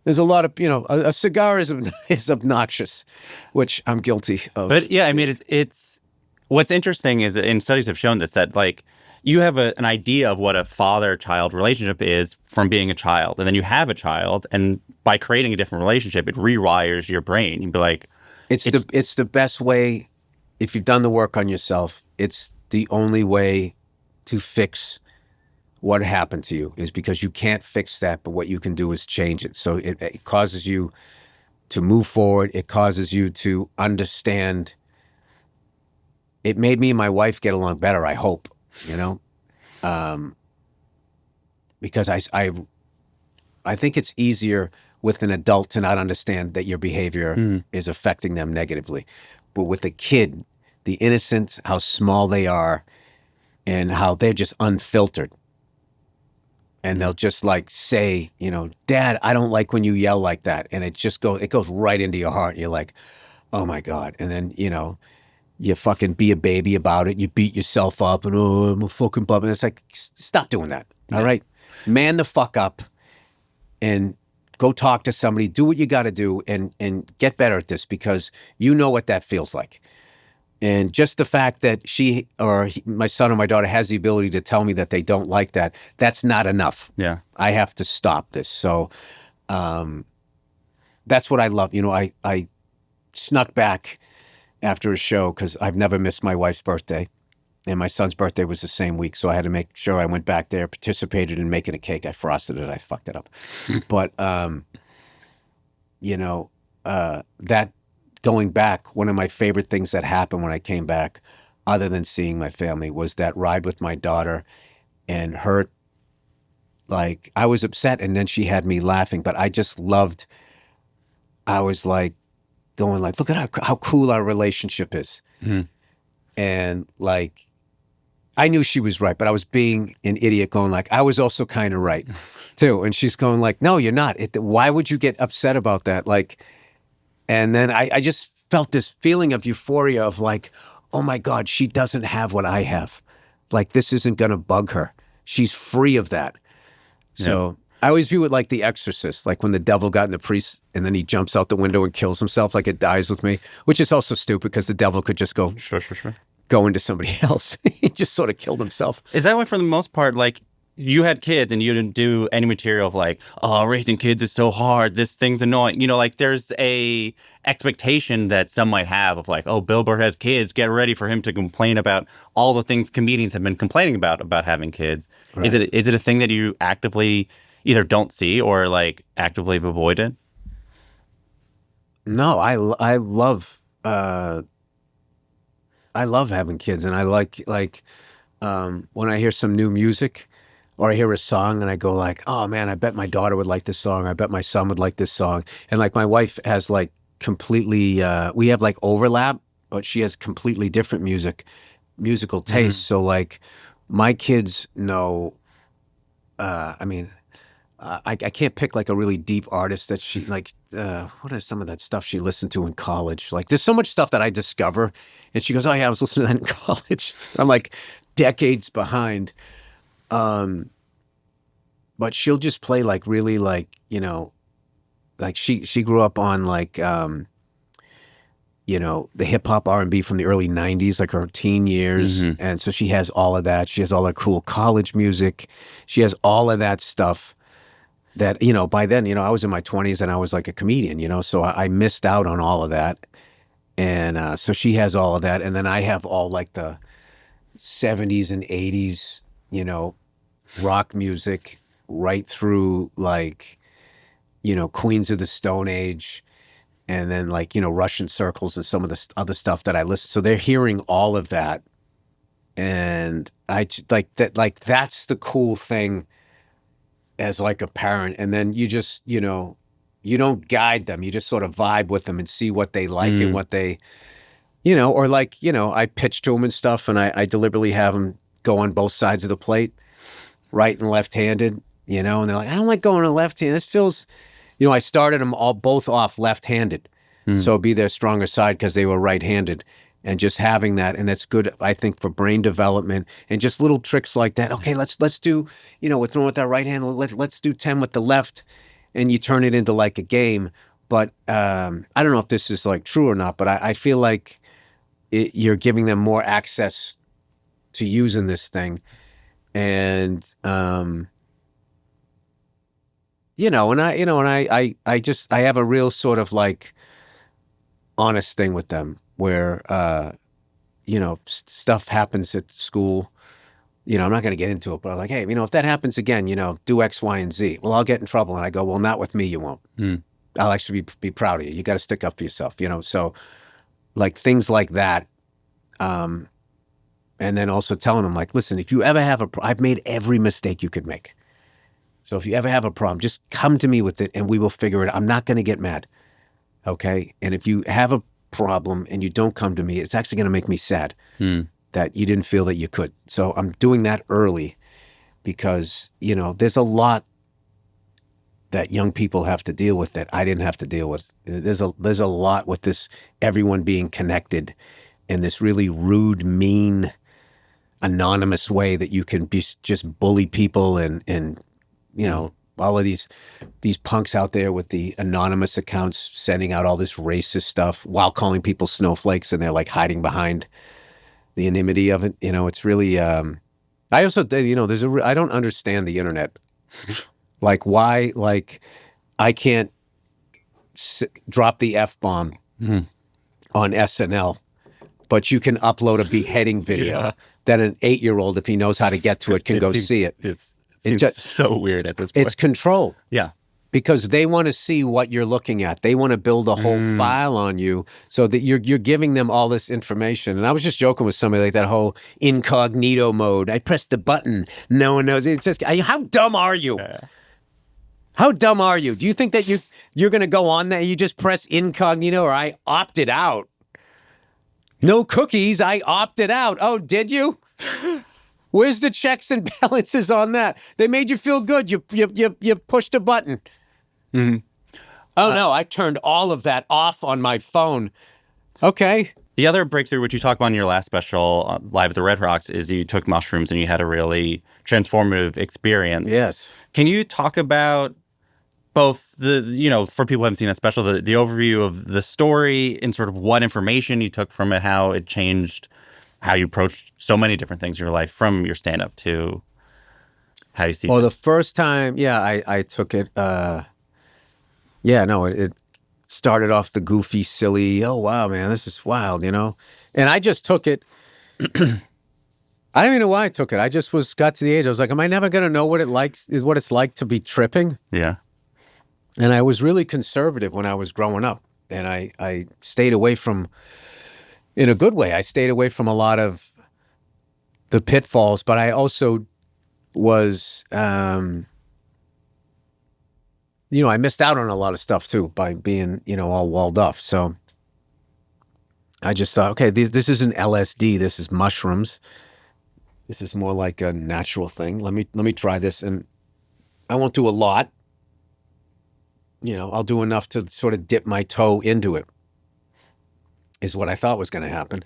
There's a lot of, a cigar is obnoxious, which I'm guilty of. But yeah, I mean, it's what's interesting is, and studies have shown this, that like you have an idea of what a father-child relationship is from being a child. And then you have a child, and by creating a different relationship, it rewires your brain. You'd be like, It's the best way, if you've done the work on yourself, it's the only way to fix what happened to you, is because you can't fix that, but what you can do is change it. So it causes you to move forward. It causes you to understand. It made me and my wife get along better, I hope, because I think it's easier with an adult to not understand that your behavior is affecting them negatively. But with a kid, the innocence, how small they are, and how they're just unfiltered. And they'll just like say, Dad, I don't like when you yell like that. And it goes right into your heart. And you're like, oh my God. And then, you fucking be a baby about it. You beat yourself up and, oh, I'm a fucking bum. And it's like, stop doing that. All right. Man the fuck up and go talk to somebody, do what you got to do, and get better at this, because you know what that feels like. And just the fact that my son or my daughter has the ability to tell me that they don't like that, that's not enough. Yeah. I have to stop this. So that's what I love. I snuck back after a show because I've never missed my wife's birthday. And my son's birthday was the same week, so I had to make sure I went back there, participated in making a cake. I frosted it. I fucked it up. But, that going back, one of my favorite things that happened when I came back, other than seeing my family, was that ride with my daughter and her. Like, I was upset, and then she had me laughing, but I just loved. I was like going like, look at how cool our relationship is. Mm-hmm. And like, I knew she was right, but I was being an idiot going like, I was also kind of right too. And she's going like, no, you're not. Why would you get upset about that? Like, and then I just felt this feeling of euphoria of like, oh my God, she doesn't have what I have. Like, this isn't going to bug her. She's free of that. So I always view it like The Exorcist, like when the devil got in the priest and then he jumps out the window and kills himself, like it dies with me, which is also stupid because the devil could just go go into somebody else. He just sort of killed himself. Is that why, for the most part, like, you had kids and you didn't do any material of like, oh, raising kids is so hard, this thing's annoying. Like, there's a expectation that some might have of like, oh, Bill Burr has kids, get ready for him to complain about all the things comedians have been complaining about having kids. Right. Is it a thing that you actively either don't see or like actively have avoided? No, I love having kids, and I like when I hear some new music, or I hear a song and I go like, oh man, I bet my daughter would like this song. I bet my son would like this song. And like my wife has like completely, we have like overlap, but she has completely different musical tastes. So like my kids know, I mean, I can't pick like a really deep artist that she like. What is some of that stuff she listened to in college? Like, there's so much stuff that I discover, and she goes, "Oh yeah, I was listening to that in college." I'm like decades behind. But she'll just play like really like like she grew up on like the hip hop R&B from the early '90s, like her teen years, and so she has all of that. She has all that cool college music. She has all of that stuff. That, by then, I was in my 20s and I was like a comedian, so I missed out on all of that. And so she has all of that. And then I have all like the 70s and 80s, rock music right through like, Queens of the Stone Age. And then like, Russian Circles and some of the other stuff that I listen. So they're hearing all of that. And like that, like that's the cool thing as like a parent. And then you just, you don't guide them. You just sort of vibe with them and see what they like and what they, or like, I pitch to them and stuff and I deliberately have them go on both sides of the plate, right and left-handed, and they're like, I don't like going to left-handed. This feels, I started them all both off left-handed. So it'd be their stronger side because they were right-handed. And just having that, and that's good, I think, for brain development and just little tricks like that. Okay, let's do, we're throwing with our right hand. Let's do 10 with the left, and you turn it into like a game. But I don't know if this is like true or not, but I feel like you're giving them more access to using this thing, and and I have a real sort of like honest thing with them where. Stuff happens at school. I'm not going to get into it, but I'm like, hey, if that happens again, do X, Y, and Z. Well, I'll get in trouble. And I go, well, not with me, you won't. I'll actually be proud of you. You got to stick up for yourself, So like things like that. And then also telling them like, listen, if you ever have I've made every mistake you could make. So if you ever have a problem, just come to me with it and we will figure it out. I'm not going to get mad. Okay. And if you have a problem and you don't come to me, it's actually going to make me sad that you didn't feel that you could. So I'm doing that early because, there's a lot that young people have to deal with that I didn't have to deal with. There's a lot with this, everyone being connected in this really rude, mean, anonymous way that you can just bully people and all of these punks out there with the anonymous accounts sending out all this racist stuff while calling people snowflakes, and they're like hiding behind the anonymity of it. It's really. I also, I don't understand the internet. Like why? Like I can't drop the F-bomb on SNL, but you can upload a beheading video that an 8-year-old, if he knows how to get to it, can go see it. It's just so weird at this point. It's control. Yeah. Because they want to see what you're looking at. They want to build a whole file on you so that you're giving them all this information. And I was just joking with somebody like that whole incognito mode. I pressed the button. No one knows. It's just, how dumb are you? How dumb are you? Do you think that you're going to go on there? You just press incognito, or I opted out. No cookies. I opted out. Oh, did you? Where's the checks and balances on that? They made you feel good. You pushed a button. Oh no, I turned all of that off on my phone. Okay. The other breakthrough, which you talked about in your last special, Live at the Red Rocks, is you took mushrooms and you had a really transformative experience. Yes. Can you talk about both the, for people who haven't seen that special, the overview of the story and sort of what information you took from it, how it changed how you approached so many different things in your life, from your stand-up to how you see it? Well, the first time, I took it, it started off the goofy, silly, oh, wow, man, this is wild, And I just took it. I don't even know why I took it. I just got to the age, I was like, am I never going to know what it's like to be tripping? Yeah. And I was really conservative when I was growing up. And I stayed away from, in a good way, I stayed away from a lot of the pitfalls, but I also was, I missed out on a lot of stuff too by being, all walled off. So I just thought, okay, this isn't LSD. This is mushrooms. This is more like a natural thing. Let me try this, and I won't do a lot. I'll do enough to sort of dip my toe into it. Is what I thought was going to happen.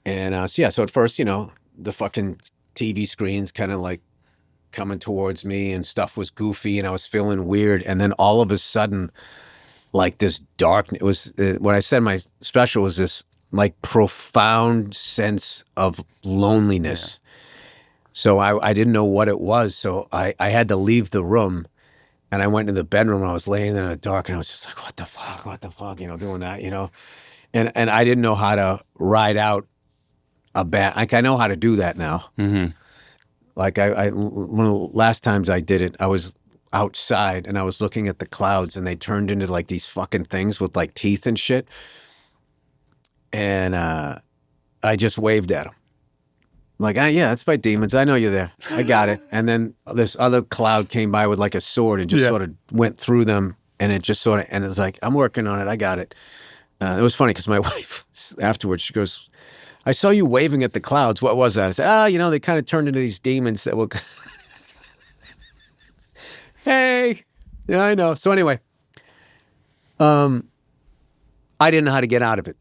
And so at first, the fucking TV screens kind of like coming towards me and stuff was goofy and I was feeling weird. And then all of a sudden, like this darkness, it was what I said, my special was this like profound sense of loneliness. Yeah. So I didn't know what it was. So I had to leave the room and I went into the bedroom and I was laying there in the dark and I was just like, what the fuck, doing that, And I didn't know how to ride out a bad, like I know how to do that now. Mm-hmm. Like one of the last times I did it, I was outside and I was looking at the clouds and they turned into like these fucking things with like teeth and shit. And I just waved at them. Like, yeah, that's my demons. I know you're there. I got it. And then this other cloud came by with like a sword and just sort of went through them. And it just sort of, and it's like, I'm working on it. I got it. It was funny because my wife afterwards, she goes, I saw you waving at the clouds. What was that? I said, they kind of turned into these demons that will. Hey, yeah, I know. So anyway, I didn't know how to get out of it.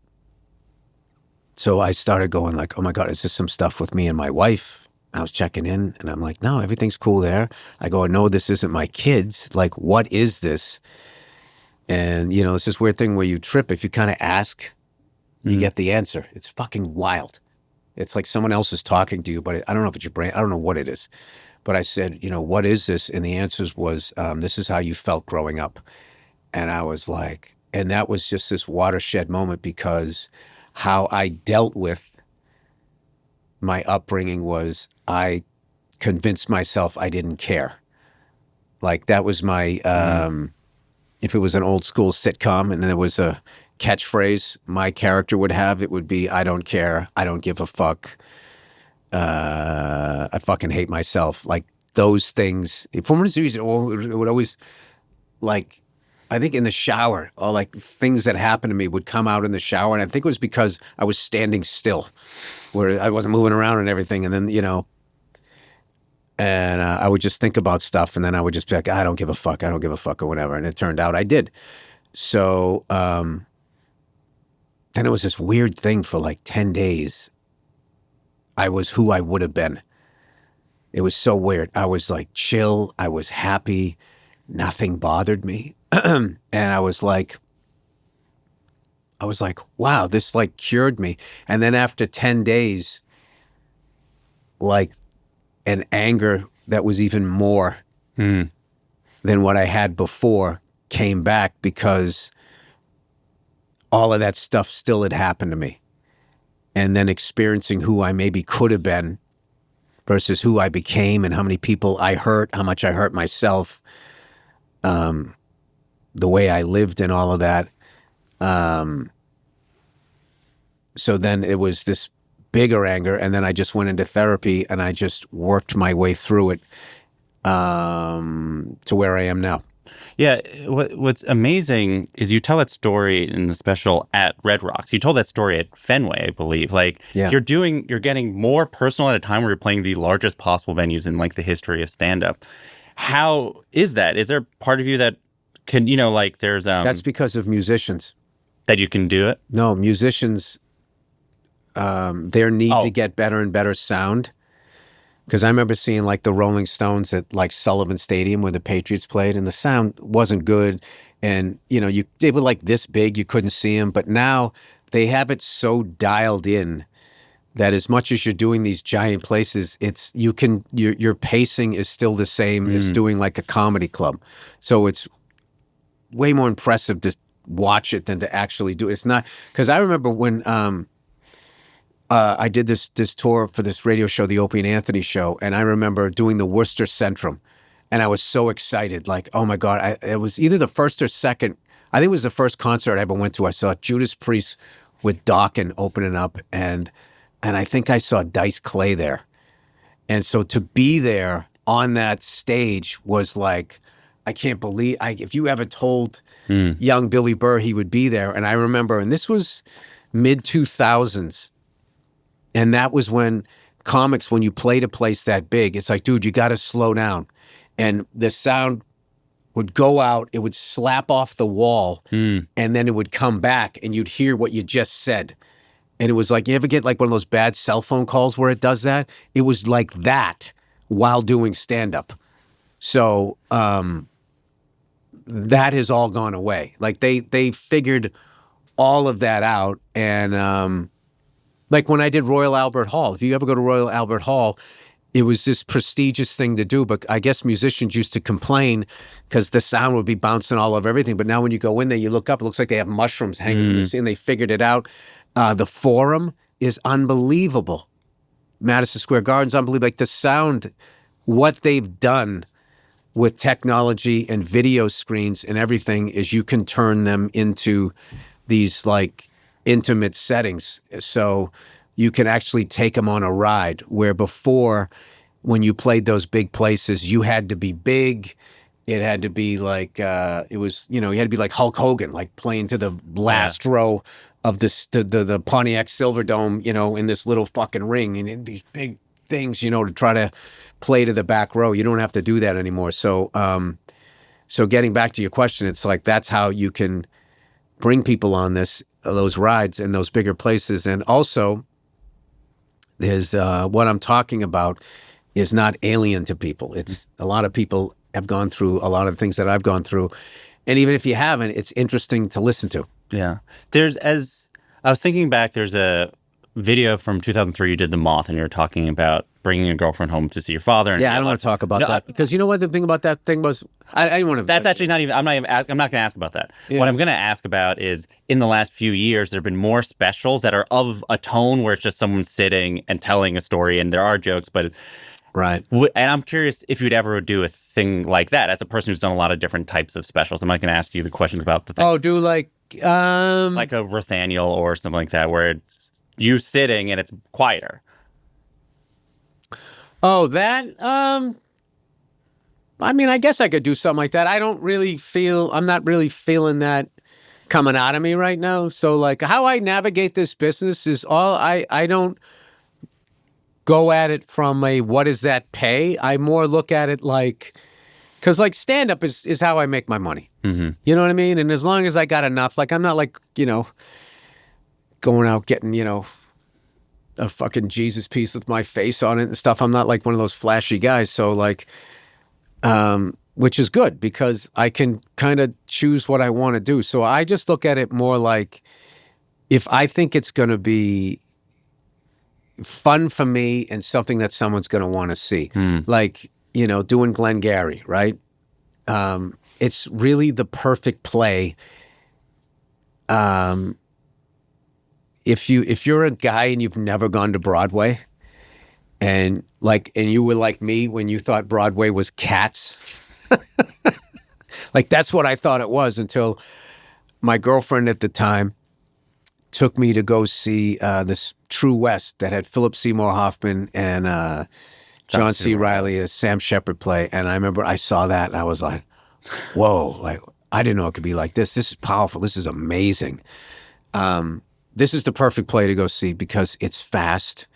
So I started going like, oh my God, is this some stuff with me and my wife? I was checking in and I'm like, no, everything's cool there. I go, no, this isn't my kids. Like, what is this? And, it's this weird thing where you trip. If you kind of ask, you get the answer. It's fucking wild. It's like someone else is talking to you, but I don't know if it's your brain. I don't know what it is. But I said, what is this? And the answers was, this is how you felt growing up. And I was like, and that was just this watershed moment because how I dealt with my upbringing was I convinced myself I didn't care. Like that was my, if it was an old school sitcom and there was a catchphrase my character would have, it would be, I don't care. I don't give a fuck. I fucking hate myself. Like those things, for one reason, it would always like, I think in the shower, or like things that happened to me would come out in the shower. And I think it was because I was standing still where I wasn't moving around and everything. And then, and I would just think about stuff. And then I would just be like, I don't give a fuck. I don't give a fuck or whatever. And it turned out I did. So then it was this weird thing for like 10 days. I was who I would have been. It was so weird. I was like chill. I was happy. Nothing bothered me. And I was like, wow, this like cured me. And then after 10 days, like an anger that was even more than what I had before came back because all of that stuff still had happened to me. And then experiencing who I maybe could have been versus who I became and how many people I hurt, how much I hurt myself, the way I lived and all of that. So then it was this bigger anger, and then I just went into therapy and I just worked my way through it to where I am now. Yeah, what's amazing is you tell that story in the special at Red Rocks. You told that story at Fenway, I believe. Like you're getting more personal at a time where you're playing the largest possible venues in like the history of stand-up. How is that? Is there part of you that can, like there's That's because of musicians. That you can do it? No, musicians, their need to get better and better sound. Because I remember seeing like the Rolling Stones at like Sullivan Stadium where the Patriots played, and the sound wasn't good. And, they were like this big, you couldn't see them. But now they have it so dialed in that as much as you're doing these giant places, your pacing is still the same as doing like a comedy club. So it's way more impressive to watch it than to actually do it. It's not, because I remember when I did this tour for this radio show, the Opie and Anthony show, and I remember doing the Worcester Centrum, and I was so excited, like, oh my God, it was either the first or second, I think it was the first concert I ever went to. I saw Judas Priest with Dokken opening up, and I think I saw Dice Clay there. And so to be there on that stage was like, I can't believe, if you ever told young Billy Burr he would be there. And I remember, and this was mid 2000s. And that was when comics, when you played a place that big, it's like, dude, you got to slow down. And the sound would go out, it would slap off the wall, and then it would come back, and you'd hear what you just said. And it was like, you ever get like one of those bad cell phone calls where it does that? It was like that while doing stand-up. So that has all gone away. Like they figured all of that out. And like when I did Royal Albert Hall, if you ever go to Royal Albert Hall, it was this prestigious thing to do, but I guess musicians used to complain because the sound would be bouncing all over everything. But now when you go in there, you look up, it looks like they have mushrooms hanging from the ceiling. They figured it out. The Forum is unbelievable. Madison Square Garden's unbelievable. Like the sound, what they've done with technology and video screens and everything is you can turn them into these like intimate settings. So you can actually take them on a ride, where before, when you played those big places, you had to be big. It had to be like, it was, you had to be like Hulk Hogan, like playing to the last row of the Pontiac Silverdome, in this little fucking ring, and in these big things, to try to play to the back row. You don't have to do that anymore. So, so getting back to your question, it's like, that's how you can bring people on those rides and those bigger places. And also, there's what I'm talking about is not alien to people. It's a lot of people have gone through a lot of the things that I've gone through. And even if you haven't, it's interesting to listen to. Yeah. As I was thinking back, there's a video from 2003, you did The Moth, and you were talking about bringing a girlfriend home to see your father. And I don't want to talk about that, because you know what the thing about that thing was? I didn't want to. That's actually not even, I'm not going to ask about that. Yeah. What I'm going to ask about is, in the last few years, there have been more specials that are of a tone where it's just someone sitting and telling a story, and there are jokes, but... Right. And I'm curious if you'd ever do a thing like that as a person who's done a lot of different types of specials. I'm not going to ask you the questions about the thing. Oh, do like a Rothaniel or something like that, where it's you sitting and it's quieter. Oh, that, I mean, I guess I could do something like that. I'm not really feeling that coming out of me right now. So like how I navigate this business is I don't go at it from a, what does that pay? I more look at it like, because like stand-up is how I make my money. Mm-hmm. You know what I mean? And as long as I got enough, like I'm not like, going out getting, a fucking Jesus piece with my face on it and stuff. I'm not like one of those flashy guys. So like, which is good because I can kind of choose what I want to do. So I just look at it more like, if I think it's going to be fun for me and something that someone's going to want to see, like, doing Glengarry, right? It's really the perfect play. If you're a guy and you've never gone to Broadway, and you were like me when you thought Broadway was Cats, like that's what I thought it was until my girlfriend at the time took me to go see this True West that had Philip Seymour Hoffman and John C. Reilly, a Sam Shepard play. And I remember I saw that and I was like, whoa, like I didn't know it could be like this. This is powerful. This is amazing. This is the perfect play to go see because it's fast.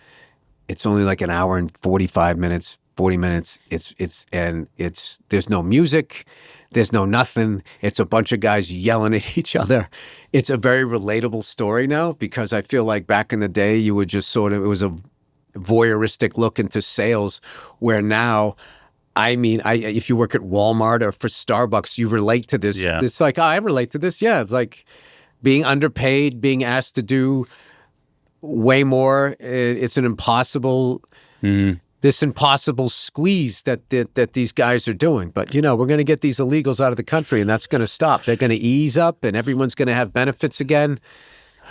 It's only like an hour and 45 minutes, 40 minutes. There's no music. There's no nothing. It's a bunch of guys yelling at each other. It's a very relatable story now because I feel like back in the day, you would just it was a voyeuristic look into sales, where now, I mean, if you work at Walmart or for Starbucks, you relate to this. Yeah. It's like, I relate to this. Yeah, it's like being underpaid, being asked to do way more. It's an impossible... This impossible squeeze that these guys are doing. But, we're going to get these illegals out of the country, and that's going to stop. They're going to ease up, and everyone's going to have benefits again,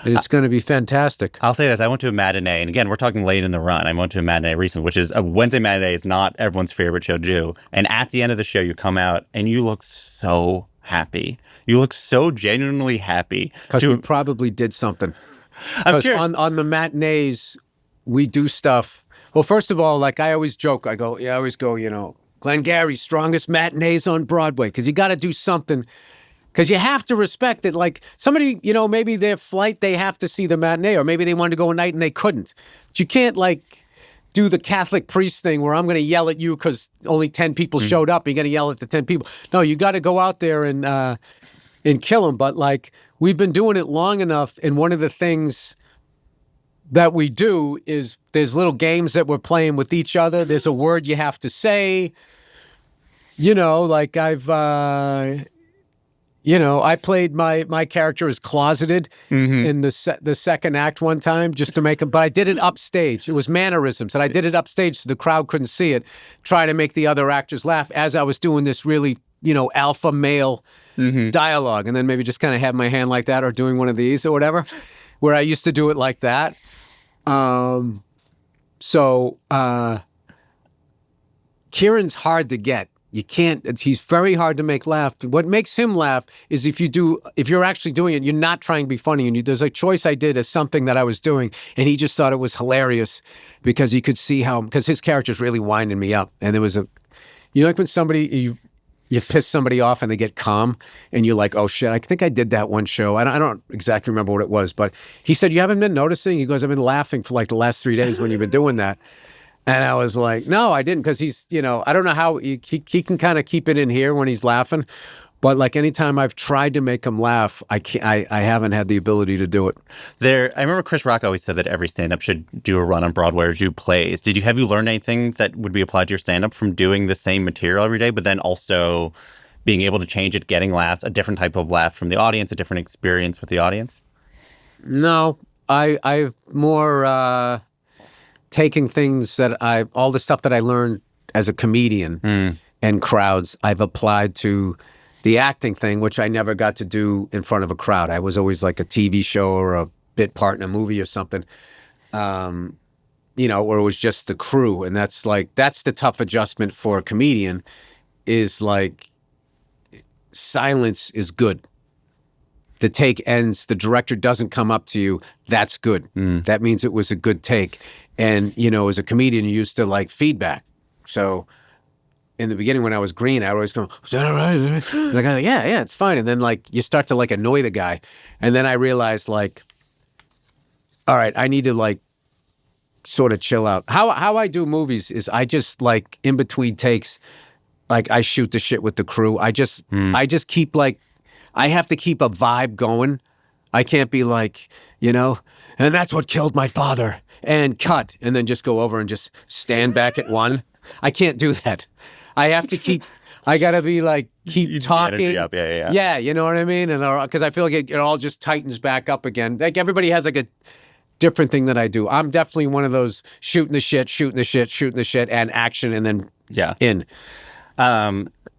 and it's going to be fantastic. I'll say this. I went to a matinee, and again, we're talking late in the run. I went to a matinee recently, which is a Wednesday matinee is not everyone's favorite show to do. And at the end of the show, you come out, and you look so happy. You look so genuinely happy. Because we probably did something. Because on the matinees, we do stuff Well, first of all, like I always joke, I always go, Glenn Gary's strongest matinees on Broadway, because you got to do something, because you have to respect it. Like somebody, maybe their flight, they have to see the matinee, or maybe they wanted to go a night and they couldn't. But you can't like do the Catholic priest thing where I'm going to yell at you because only 10 people showed up. You're going to yell at the 10 people. No, you got to go out there and kill them. But like we've been doing it long enough, and one of the things that we do is there's little games that we're playing with each other. There's a word you have to say. Like I played my character as closeted in the second act one time just to make him, but I did it upstage. It was mannerisms, and I did it upstage so the crowd couldn't see it, try to make the other actors laugh as I was doing this really, alpha male dialogue, and then maybe just kind of have my hand like that or doing one of these or whatever, where I used to do it like that. Kieran's hard to get. You can't, he's very hard to make laugh. What makes him laugh is if you're actually doing it, you're not trying to be funny. And there's a choice I did as something that I was doing, and he just thought it was hilarious because he could see because his character's really winding me up. And there was like when somebody, you piss somebody off and they get calm and you're like, oh shit, I think I did that one show. I don't exactly remember what it was, but he said, you haven't been noticing? He goes, I've been laughing for like the last 3 days when you've been doing that. And I was like, no, I didn't, because he's, I don't know how he can kind of keep it in here when he's laughing, but like anytime I've tried to make him laugh, I haven't had the ability to do it. I remember Chris Rock always said that every stand-up should do a run on Broadway or do plays. Have you learned anything that would be applied to your stand-up from doing the same material every day, but then also being able to change it, getting laughs, a different type of laugh from the audience, a different experience with the audience? No, I more taking things all the stuff that I learned as a comedian and crowds, I've applied to the acting thing, which I never got to do in front of a crowd. I was always like a TV show or a bit part in a movie or something, where it was just the crew. And that's the tough adjustment for a comedian, is like silence is good. The take ends, the director doesn't come up to you, that's good. That means it was a good take. And, as a comedian, you used to like feedback. So in the beginning when I was green, I would always go, is that all right? Like, yeah, it's fine. And then like you start to like annoy the guy. And then I realized like, all right, I need to like sort of chill out. How I do movies is I just like in between takes, like I shoot the shit with the crew. I just keep like, I have to keep a vibe going. I can't be like, and that's what killed my father, and cut, and then just go over and just stand back at one. I can't do that. I have to I gotta be like, keep talking. Up. Yeah. Yeah, you know what I mean? And because I feel like it all just tightens back up again. Like everybody has like a different thing that I do. I'm definitely one of those shooting the shit, and action, and then in.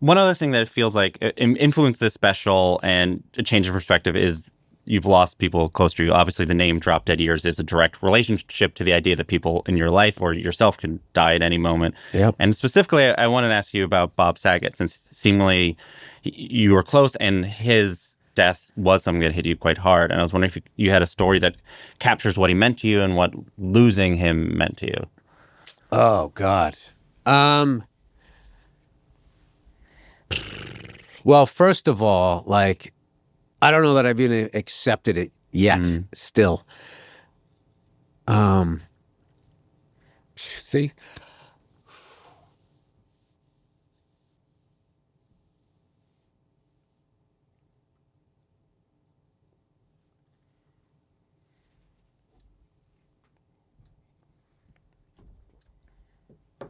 One other thing that it feels like influenced this special and a change of perspective is you've lost people close to you. Obviously, the name Drop Dead Years is a direct relationship to the idea that people in your life or yourself can die at any moment. Yep. And specifically, I wanted to ask you about Bob Saget, since seemingly you were close and his death was something that hit you quite hard. And I was wondering if you had a story that captures what he meant to you and what losing him meant to you. Oh, God. Well, first of all, like, I don't know that I've even accepted it yet, still. See?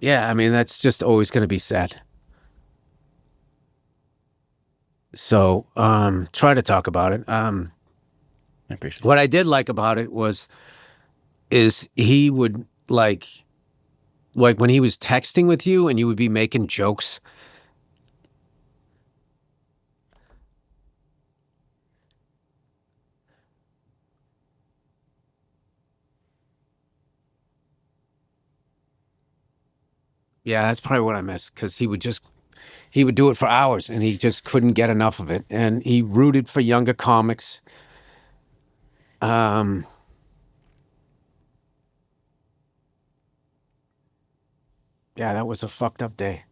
Yeah, I mean, that's just always going to be sad. So, try to talk about it. I appreciate what I did like about it is he would like when he was texting with you and you would be making jokes. Yeah, that's probably what I missed, because he would do it for hours and he just couldn't get enough of it. And he rooted for younger comics. Yeah, that was a fucked up day.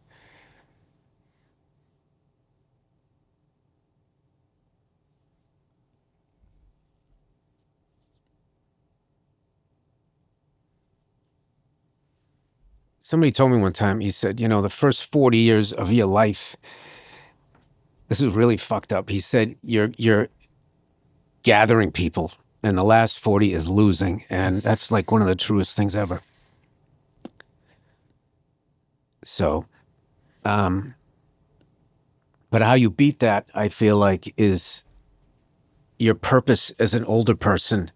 Somebody told me one time, he said, the first 40 years of your life, this is really fucked up. He said, you're gathering people, and the last 40 is losing. And that's like one of the truest things ever. So, but how you beat that, I feel like, is your purpose as an older person.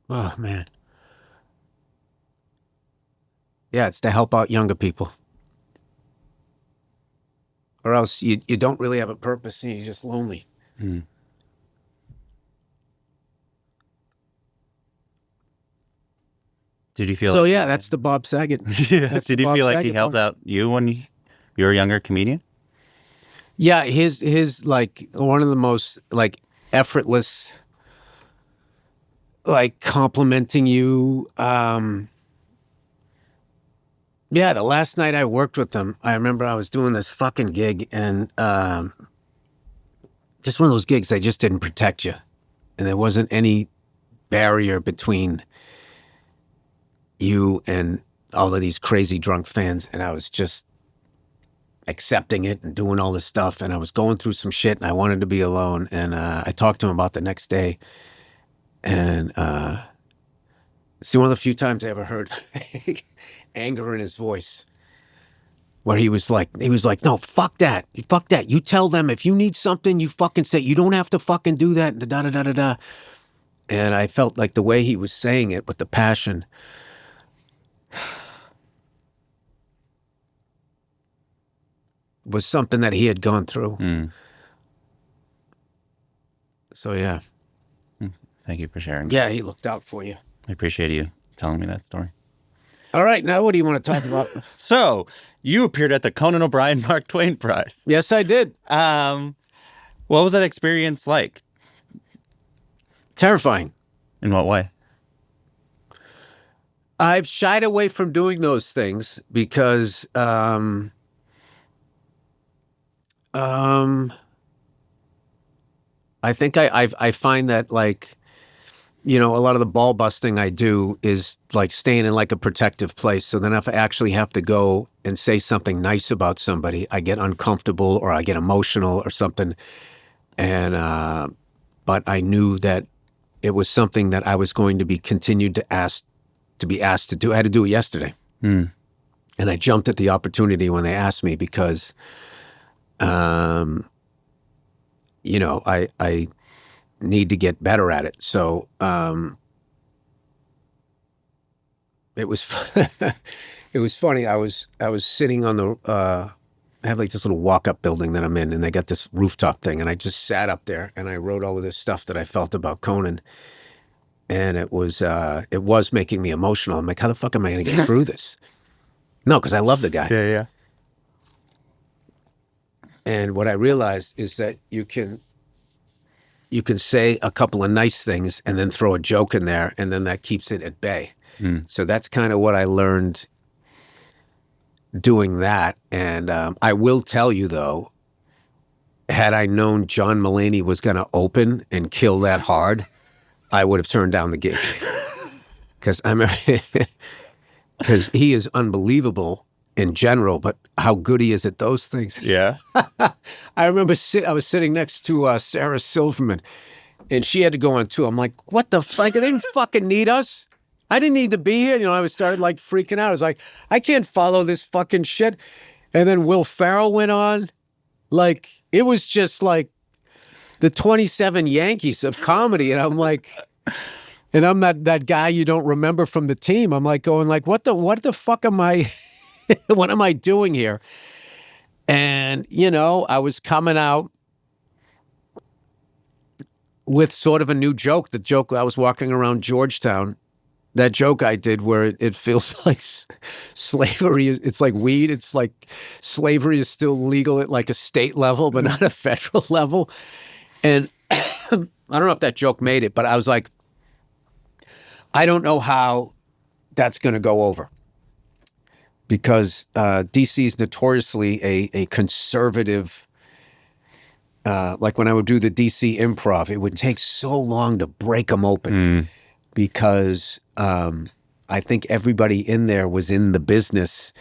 Oh, man. Yeah, it's to help out younger people. Or else you don't really have a purpose and you're just lonely. Hmm. Did you feel? So yeah, that's the Bob Saget. Yeah. Did you feel like he helped out you when you were a younger comedian? Yeah, his like one of the most like effortless, like complimenting you. Yeah, the last night I worked with them, I remember I was doing this fucking gig, and just one of those gigs, they just didn't protect you, and there wasn't any barrier between you and all of these crazy drunk fans, and I was just accepting it and doing all this stuff, and I was going through some shit, and I wanted to be alone, and I talked to him about the next day, and see, one of the few times I ever heard anger in his voice, where he was like, no, fuck that. You tell them if you need something, you fucking say, you don't have to fucking do that, da da da da da. And I felt like the way he was saying it with the passion was something that he had gone through. Mm. So yeah. Thank you for sharing. Yeah, he looked out for you. I appreciate you telling me that story. All right, now what do you want to talk about? So, you appeared at the Conan O'Brien Mark Twain Prize. Yes, I did. What was that experience like? Terrifying. In what way? I've shied away from doing those things because I think I find that, like, a lot of the ball busting I do is like staying in like a protective place. So then if I actually have to go and say something nice about somebody, I get uncomfortable or I get emotional or something. And, but I knew that it was something that I was going to be continued to be asked to do. I had to do it yesterday. Mm. And I jumped at the opportunity when they asked me because, I need to get better at it. So it was it was funny. I was sitting on the I have like this little walk-up building that I'm in, and they got this rooftop thing, and I just sat up there and I wrote all of this stuff that I felt about Conan, and it was making me emotional. I'm like, how the fuck am I going to get through this? No, because I love the guy. Yeah. And what I realized is that you can say a couple of nice things and then throw a joke in there, and then that keeps it at bay. Mm. So that's kind of what I learned doing that. And I will tell you, though, had I known John Mulaney was going to open and kill that hard, I would have turned down the gig. Because he is unbelievable in general, but how good he is at those things. Yeah. I remember I was sitting next to Sarah Silverman, and she had to go on too. I'm like, what the fuck? They didn't fucking need us. I didn't need to be here. I started like freaking out. I was like, I can't follow this fucking shit. And then Will Ferrell went on. Like, it was just like the 27 Yankees of comedy. And I'm like, and I'm that guy you don't remember from the team. I'm like going like, what the fuck am I, what am I doing here? And, I was coming out with sort of a new joke. The joke, I was walking around Georgetown that joke I did where it feels like slavery is, it's like weed. It's like slavery is still legal at like a state level, but not a federal level. And I don't know if that joke made it, but I was like, I don't know how that's going to go over, because DC is notoriously a conservative. Like when I would do the DC Improv, it would take so long to break them open because I think everybody in there was in the business,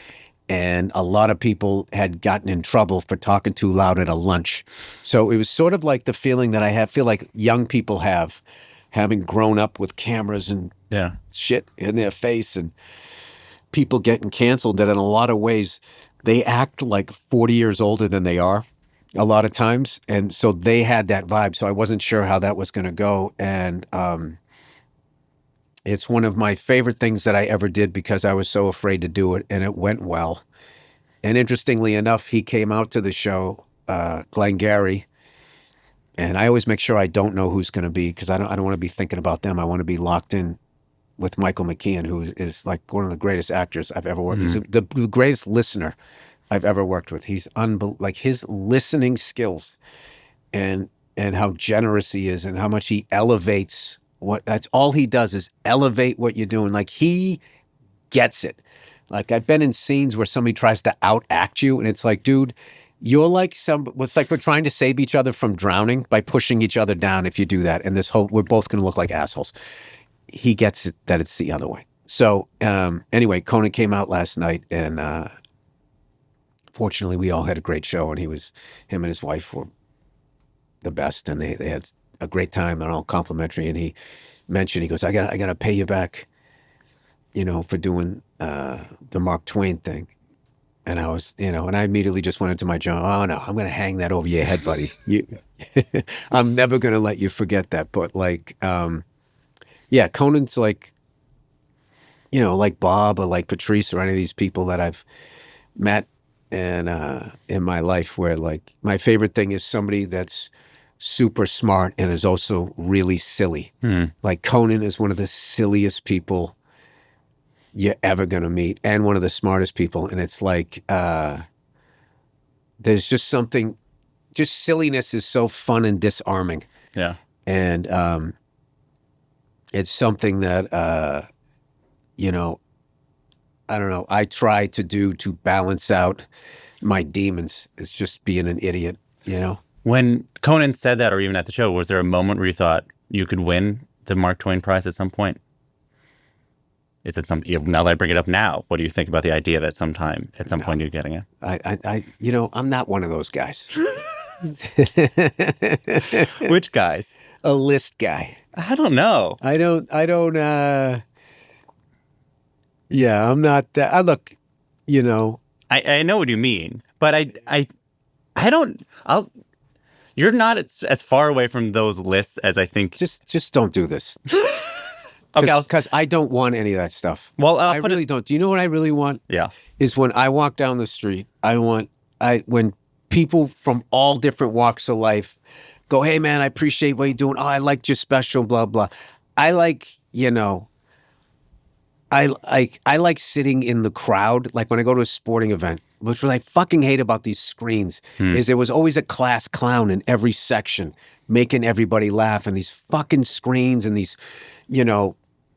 and a lot of people had gotten in trouble for talking too loud at a lunch. So it was sort of like the feeling that I feel like young people have, having grown up with cameras and shit in their face and people getting canceled, that in a lot of ways they act like 40 years older than they are a lot of times. And so they had that vibe. So I wasn't sure how that was going to go. And it's one of my favorite things that I ever did because I was so afraid to do it, and it went well. And interestingly enough, he came out to the show, Glenn Gary, and I always make sure I don't know who's going to be, because I don't want to be thinking about them. I want to be locked in with Michael McKean, who is like one of the greatest actors I've ever worked with. He's the greatest listener I've ever worked with. He's like his listening skills and how generous he is and how much he elevates that's all he does is elevate what you're doing. Like he gets it. Like I've been in scenes where somebody tries to outact you, and it's like, dude, you're like it's like we're trying to save each other from drowning by pushing each other down if you do that. And we're both going to look like assholes. He gets it that it's the other way. So anyway, Conan came out last night, and fortunately we all had a great show, and him and his wife were the best, and they had a great time. They're all complimentary. And he mentioned, he goes, I gotta pay you back, for doing the Mark Twain thing. And I was, and I immediately just went into my journal. Oh no, I'm gonna hang that over your head, buddy. I'm never gonna let you forget that. But like, yeah, Conan's like, like Bob or like Patrice or any of these people that I've met and in my life, where like my favorite thing is somebody that's super smart and is also really silly. Like Conan is one of the silliest people you're ever going to meet, and one of the smartest people. And it's like, there's just something, just silliness is so fun and disarming. Yeah. And it's something that, I don't know, I try to do to balance out my demons. It's just being an idiot, When Conan said that, or even at the show, was there a moment where you thought you could win the Mark Twain Prize at some point? Is it something, now that I bring it up now, what do you think about the idea that at some point you're getting it? I'm not one of those guys. Which guys? A list guy. I don't know. Yeah, I'm not that. I look, I know what you mean, but I don't, you're not as far away from those lists as I think. Just don't do this. Okay, because I don't want any of that stuff. Well, I really don't. Do you know what I really want? Yeah. Is when I walk down the street, when people from all different walks of life go, hey man, I appreciate what you're doing. Oh, I liked your special, blah, blah. I like, I like sitting in the crowd. Like when I go to a sporting event, which what I fucking hate about these screens is there was always a class clown in every section making everybody laugh, and these fucking screens and these,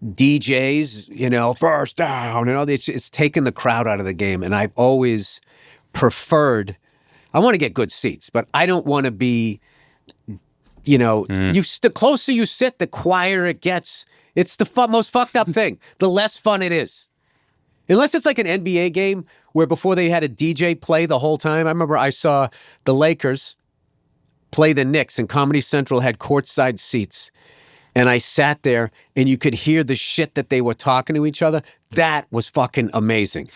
DJs, first down, it's taken the crowd out of the game. And I've always preferred, I want to get good seats, but I don't want to be, the closer you sit, the quieter it gets. It's the most fucked up thing. The less fun it is. Unless it's like an NBA game where before they had a DJ play the whole time. I remember I saw the Lakers play the Knicks, and Comedy Central had courtside seats. And I sat there and you could hear the shit that they were talking to each other. That was fucking amazing.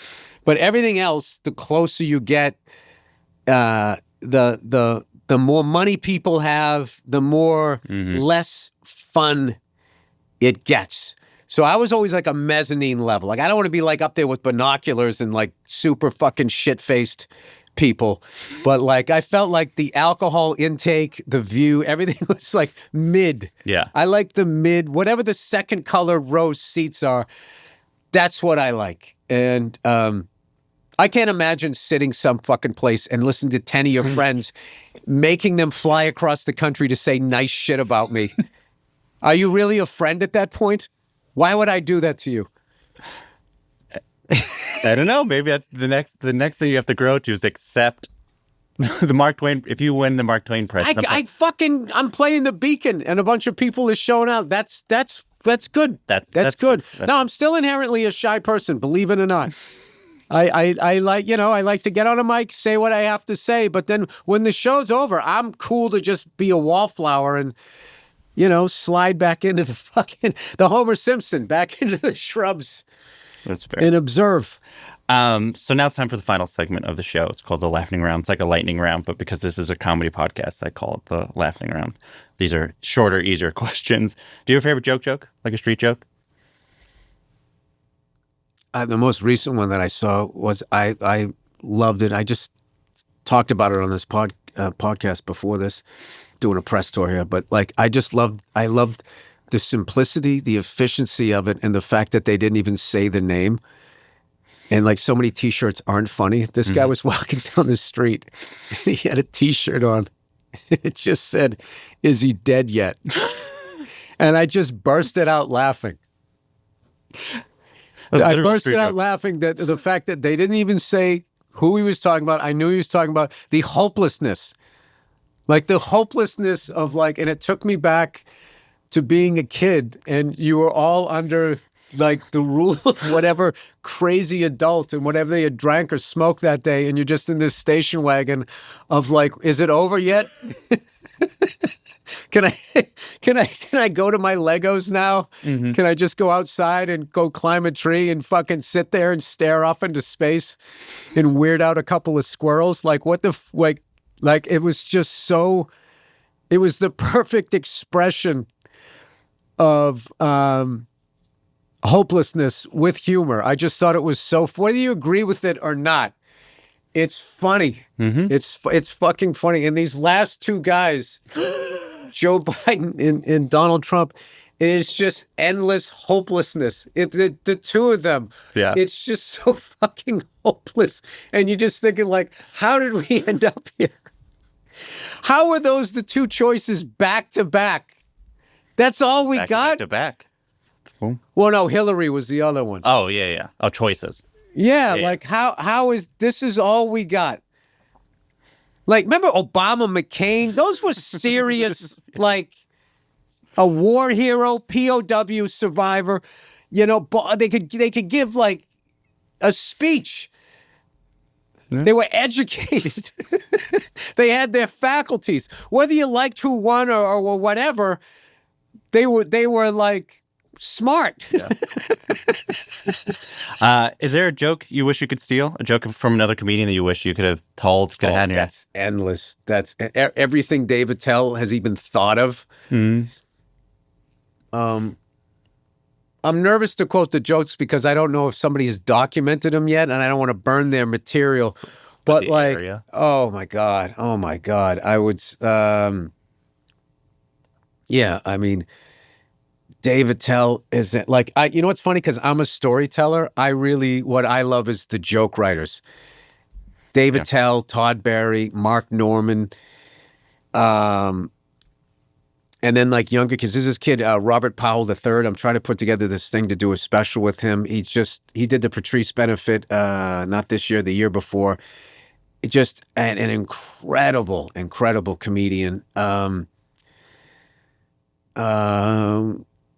But everything else, the closer you get, the more money people have, the more less fun it gets. So I was always like a mezzanine level. Like I don't want to be like up there with binoculars and like super fucking shit-faced people, but like I felt like the alcohol intake, the view, everything was like mid. Yeah. I like the mid, whatever the second color row seats are, that's what I like. And I can't imagine sitting some fucking place and listening to 10 of your friends, making them fly across the country to say nice shit about me. Are you really a friend at that point? Why would I do that to you? I don't know. Maybe that's the next thing you have to grow to is accept the Mark Twain. If you win the Mark Twain Prize, I'm playing the Beacon, and a bunch of people is showing out. That's good. That's good. No, I'm still inherently a shy person, believe it or not. I like, I like to get on a mic, say what I have to say, but then when the show's over, I'm cool to just be a wallflower and, slide back into the Homer Simpson, back into the shrubs. That's fair. And observe. So now it's time for the final segment of the show. It's called the Laughening Round. It's like a lightning round, but because this is a comedy podcast, I call it the Laughening Round. These are shorter, easier questions. Do you have a favorite joke? Like a street joke? The most recent one that I saw was I loved it. I just talked about it on this podcast before this, doing a press tour here. But like, I loved the simplicity, the efficiency of it, and the fact that they didn't even say the name. And like, so many T-shirts aren't funny. This guy was walking down the street, and he had a T-shirt on. It just said, "Is he dead yet?" And I just bursted out laughing. I bursted out laughing that the fact that they didn't even say who he was talking about. I knew he was talking about the hopelessness. Like the hopelessness of like, and it took me back to being a kid, and you were all under like the rule of whatever crazy adult and whatever they had drank or smoked that day, and you're just in this station wagon of like, is it over yet? Can I go to my Legos now? Mm-hmm. Can I just go outside and go climb a tree and fucking sit there and stare off into space and weird out a couple of squirrels? Like what the like it was just so. It was the perfect expression of hopelessness with humor. I just thought it was so. Whether you agree with it or not, it's funny. Mm-hmm. It's fucking funny. And these last two guys. Joe Biden and Donald Trump, it is just endless hopelessness. The two of them, it's just so fucking hopeless. And you're just thinking like, how did we end up here? How are those the two choices back to back? That's all we got? Back to back. Boom. Well, no, Hillary was the other one. Oh, yeah. Oh, choices. Yeah, like how is this is all we got? Like, remember Obama, McCain? Those were serious, like, a war hero, POW survivor. They could give, like, a speech. Yeah. They were educated. They had their faculties. Whether you liked who won or whatever, they were like, smart. Yeah. Is there a joke you wish you could steal? A joke from another comedian that you wish you could have told? That's endless. That's everything David Tell has even thought of. Mm-hmm. I'm nervous to quote the jokes because I don't know if somebody has documented them yet, and I don't want to burn their material. But like, area. Oh my god, I would. Yeah, I mean. David Tell isn't like what's funny because I'm a storyteller. What I love is the joke writers. David Tell, Todd Barry, Mark Norman, and then like younger kids. This is kid Robert Powell III. I'm trying to put together this thing to do a special with him. He did the Patrice benefit not this year, the year before. Just an incredible comedian.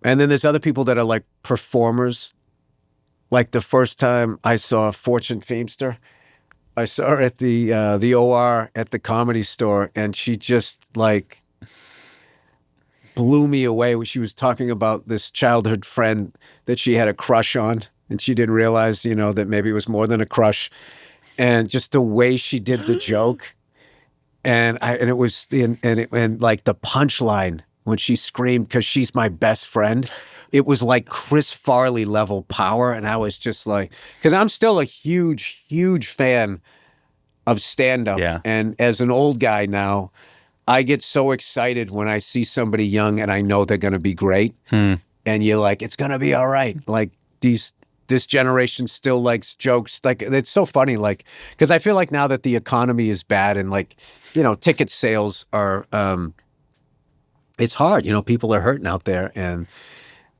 And then there's other people that are like performers. Like the first time I saw Fortune Feimster, I saw her at the OR at the Comedy Store, and she just like blew me away when she was talking about this childhood friend that she had a crush on, and she didn't realize, that maybe it was more than a crush, and just the way she did the joke, and it was like the punchline. When she screamed, because she's my best friend, it was like Chris Farley level power. And I was just like, because I'm still a huge, huge fan of stand-up. Yeah. And as an old guy now, I get so excited when I see somebody young and I know they're going to be great. And you're like, it's going to be all right. Like this generation still likes jokes. Like, it's so funny. Like, because I feel like now that the economy is bad and like, ticket sales are, it's hard. People are hurting out there. And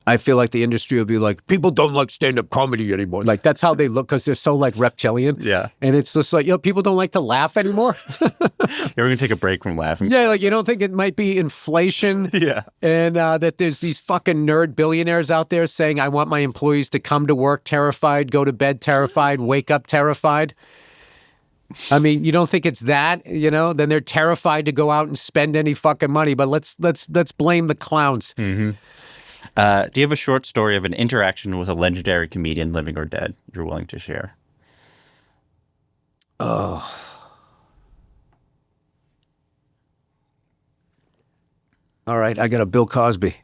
I feel like the industry will be like, people don't like stand-up comedy anymore. Like, that's how they look because they're so like reptilian. Yeah. And it's just like, people don't like to laugh anymore. We're going to take a break from laughing. Yeah, like you don't think it might be inflation? Yeah. And that there's these fucking nerd billionaires out there saying, I want my employees to come to work terrified, go to bed terrified, wake up terrified. I mean, you don't think it's that, Then they're terrified to go out and spend any fucking money. But let's blame the clowns. Mm-hmm. Do you have a short story of an interaction with a legendary comedian, living or dead, you're willing to share? Oh. All right, I got a Bill Cosby.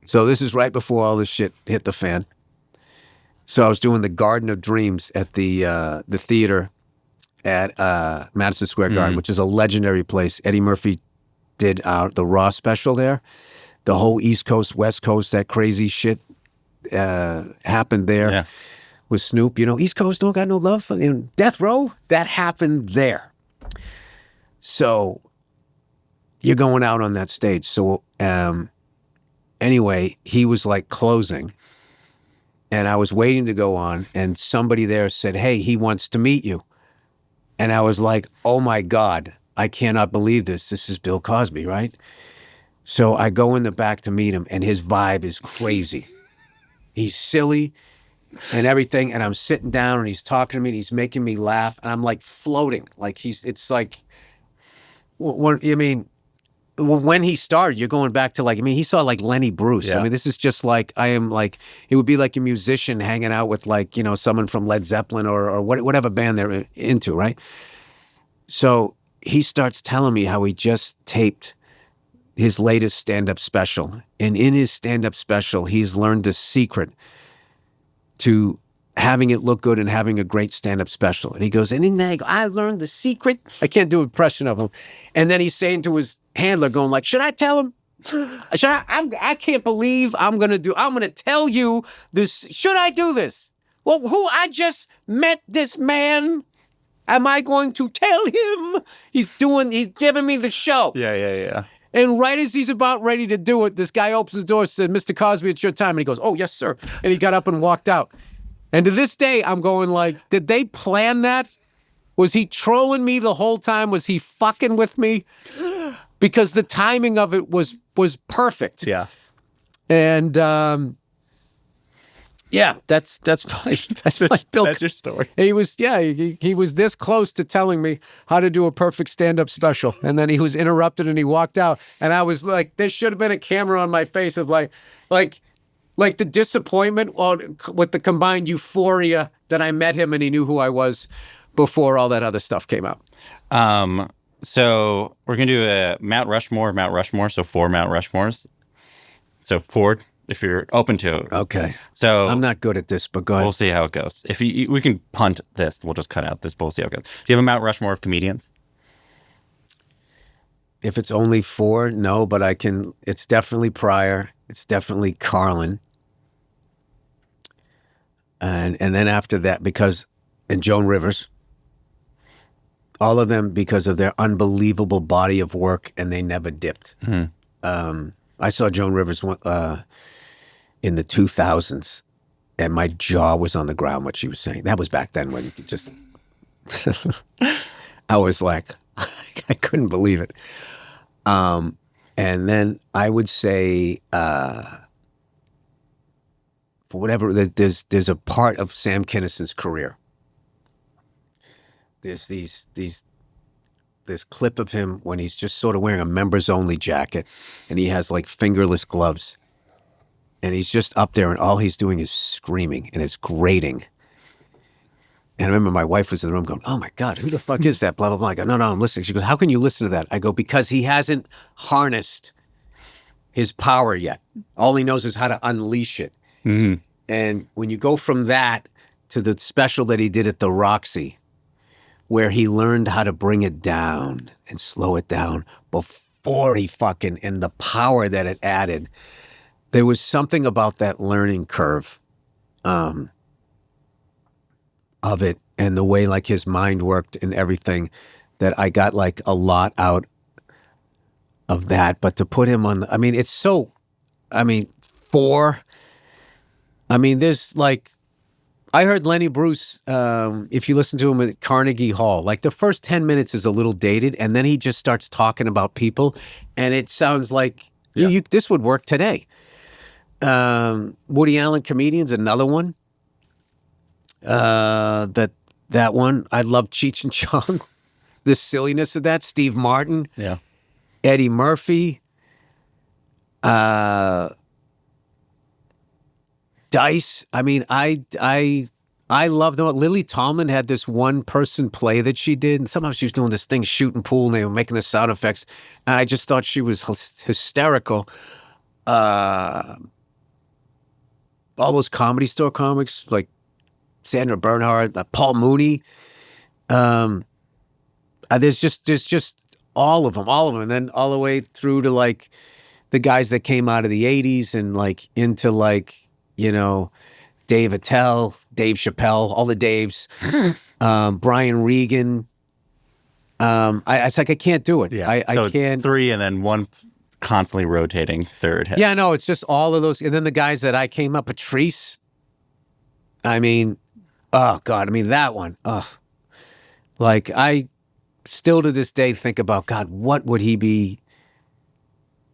So this is right before all this shit hit the fan. So I was doing the Garden of Dreams at the theater at Madison Square Garden, which is a legendary place. Eddie Murphy did the Raw special there. The whole East Coast, West Coast, that crazy shit happened there with Snoop. East Coast don't got no love. Death Row, that happened there. So you're going out on that stage. So anyway, he was like closing. And I was waiting to go on. And somebody there said, hey, he wants to meet you. And I was like, oh my God, I cannot believe this. This is Bill Cosby, right? So I go in the back to meet him, and his vibe is crazy. He's silly and everything, and I'm sitting down, and he's talking to me, and he's making me laugh, and I'm like floating. Like it's like, when he started, you're going back to he saw like Lenny Bruce. Yeah. I mean, this is just like, it would be like a musician hanging out with someone from Led Zeppelin or whatever band they're into, right? So he starts telling me how he just taped his latest stand-up special. And in his stand-up special, he's learned the secret to having it look good and having a great stand-up special. And he goes, and in that, I learned the secret. I can't do an impression of him. And then he's saying to his handler, going like, should I tell him? I can't believe I'm going to tell you this. Should I do this? Well, I just met this man. Am I going to tell him? He's giving me the show. Yeah. And right as he's about ready to do it, this guy opens the door and said, Mr. Cosby, it's your time. And he goes, oh, yes, sir. And he got up and walked out. And to this day, I'm going like, did they plan that? Was he trolling me the whole time? Was he fucking with me? Because the timing of it was perfect. Yeah. And that's my Bill. That's your story. He was this close to telling me how to do a perfect stand-up special, and then he was interrupted and he walked out, and I was like, there should have been a camera on my face of like the disappointment with the combined euphoria that I met him and he knew who I was before all that other stuff came out. So we're gonna do a Mount Rushmore, so 4 Mount Rushmores. So 4. If you're open to it. Okay. So I'm not good at this, but go ahead. We'll see how it goes. If we can punt this, we'll just cut out this, but we'll see how it goes. Do you have a Mount Rushmore of comedians? If it's only 4, no, but I can. It's definitely Pryor. It's definitely Carlin. And then after that, and Joan Rivers. All of them because of their unbelievable body of work, and they never dipped. I saw Joan Rivers in the 2000s, and my jaw was on the ground what she was saying. That was back then when you just, I was like, I couldn't believe it. And then I would say, for whatever, there's a part of Sam Kinison's career. There's this clip of him when he's just sort of wearing a members only jacket, and he has like fingerless gloves. And he's just up there, and all he's doing is screaming, and it's grating. And I remember my wife was in the room going, oh my God, who the fuck is that? Blah, blah, blah. I go, no, I'm listening. She goes, how can you listen to that? I go, because he hasn't harnessed his power yet. All he knows is how to unleash it. Mm-hmm. And when you go from that to the special that he did at the Roxy, where he learned how to bring it down and slow it down before he fucking, and the power that it added. There was something about that learning curve of it and the way like his mind worked and everything that I got like a lot out of that. But to put him on, I mean, it's so, I mean, there's like, I heard Lenny Bruce, if you listen to him at Carnegie Hall, like the first 10 minutes is a little dated, and then he just starts talking about people, and it sounds like this would work today. Woody Allen Comedians, another one. That one, I love Cheech and Chong. The silliness of that. Steve Martin. Yeah. Eddie Murphy. Dice. I mean, I love them. Lily Tomlin had this one person play that she did, and somehow she was doing this thing, shooting pool, and they were making the sound effects, and I just thought she was hysterical. All those Comedy Store comics, like Sandra Bernhard, Paul Mooney. There's just all of them, and then all the way through to like the guys that came out of the 80s and like into like, you know, Dave Attell, Dave Chappelle, all the Daves, Brian Regan. It's like I can't do it. Yeah. I so can't. It's 3 and then one constantly rotating third head. Yeah, no, it's just all of those. And then the guys that I came up, Patrice. I mean, oh God, I mean that one. Like I still to this day think about, God, what would he be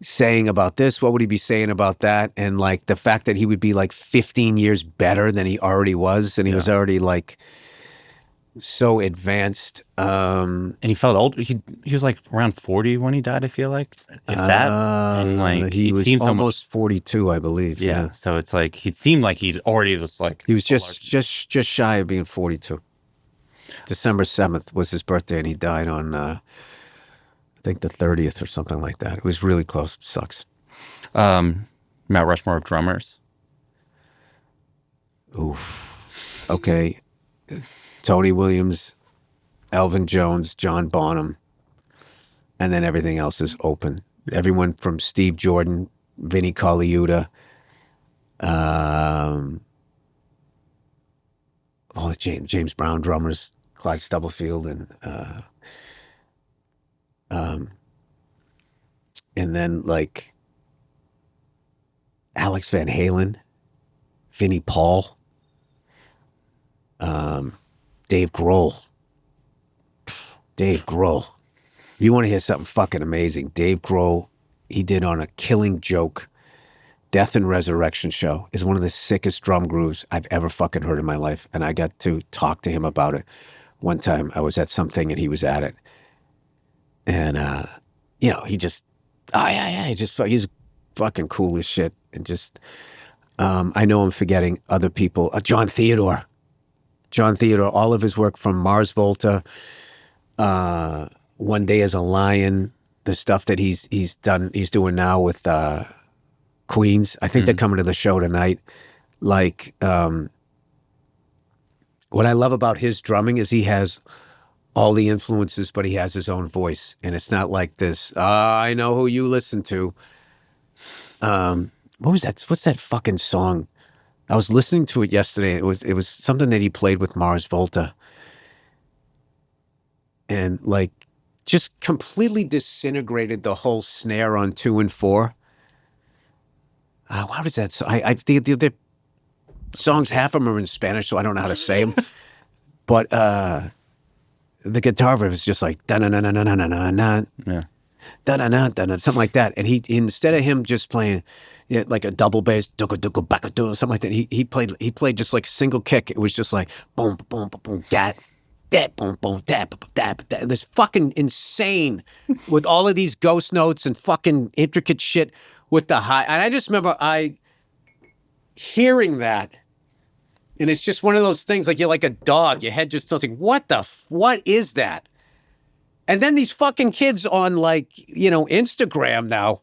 saying about this? What would he be saying about that? And like the fact that he would be like 15 years better than he already was, and he was already like so advanced. And he felt old. He was like around 40 when he died, I feel like. If that. And like he was almost 42, I believe. Yeah. So it's like he seemed like he'd already was like he was just shy of being 42. December 7th was his birthday, and he died on I think the 30th or something like that. It was really close. Sucks. Mount Rushmore of drummers. Oof. Okay. Tony Williams, Elvin Jones, John Bonham, and then everything else is open. Everyone from Steve Jordan, Vinnie Colaiuta, all the James Brown drummers, Clyde Stubblefield, and then like Alex Van Halen, Vinnie Paul, Dave Grohl. Dave Grohl. You want to hear something fucking amazing? Dave Grohl, he did on a Killing Joke, Death and Resurrection show, is one of the sickest drum grooves I've ever fucking heard in my life. And I got to talk to him about it. One time I was at something and he was at it. And, you know, he just, he's fucking cool as shit. And just, I know I'm forgetting other people. John Theodore, all of his work from Mars Volta, One Day as a Lion, the stuff that he's doing now with Queens. I think they're coming to the show tonight. Like, what I love about his drumming is he has all the influences, but he has his own voice. And it's not like this, I know who you listen to. What was that? What's that fucking song? I was listening to it yesterday. It was something that he played with Mars Volta. And like just completely disintegrated the whole snare on 2 and 4. What was that? So the songs, half of them are in Spanish, so I don't know how to say them. But the guitar riff is just like da na na na na na na na, da na na da na, something like that. And he, instead of him just playing like a double bass, something like that, he played just like single kick. It was just like boom boom boom boom that boom boom that. This fucking insane with all of these ghost notes and fucking intricate shit with the high. And I just remember hearing that, and it's just one of those things like you're like a dog. Your head just feels like, what is that? And then these fucking kids on like, you know, Instagram now,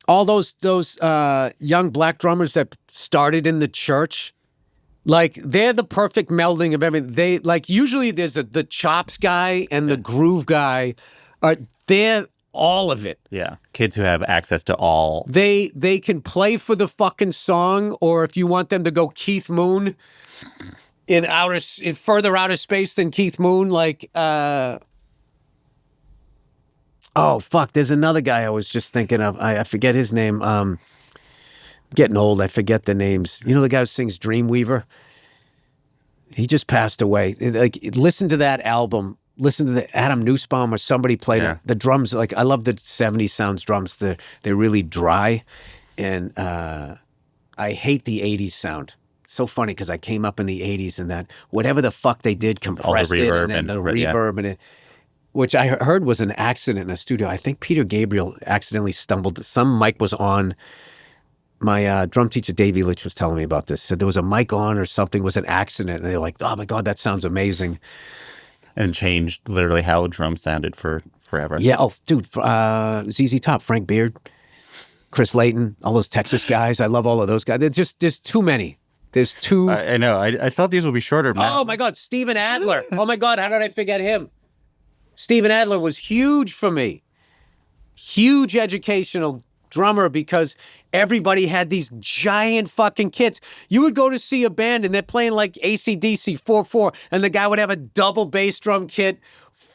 all those young black drummers that started in the church, like they're the perfect melding of everything. They like usually there's the chops guy and the groove guy, they're all of it. Yeah, kids who have access to all. They can play for the fucking song, or if you want them to go Keith Moon in further outer space than Keith Moon, like oh fuck, there's another guy I was just thinking of. I forget his name. Getting old, I forget the names. You know the guy who sings Dreamweaver? He just passed away. Like, listen to that album. Listen to the Adam Nussbaum or somebody played it. The drums, like I love the 70s sounds drums. They're really dry, and I hate the 80s sound. It's so funny because I came up in the 80s and that whatever the fuck they did compressed it and then the reverb and it, which I heard was an accident in a studio. I think Peter Gabriel accidentally stumbled. Some mic was on. My drum teacher, Dave Elitch, was telling me about this. Said there was a mic on or something, was an accident. And they're like, oh my God, that sounds amazing. And changed literally how drums sounded for forever. Yeah. Oh, dude, ZZ Top, Frank Beard, Chris Layton, all those Texas guys. I love all of those guys. There's too many. There's too. I know. I thought these would be shorter. Oh my God, Steven Adler. Oh my God, how did I forget him? Steven Adler was huge for me. Huge educational drummer because everybody had these giant fucking kits. You would go to see a band and they're playing like AC/DC 4/4 and the guy would have a double bass drum kit,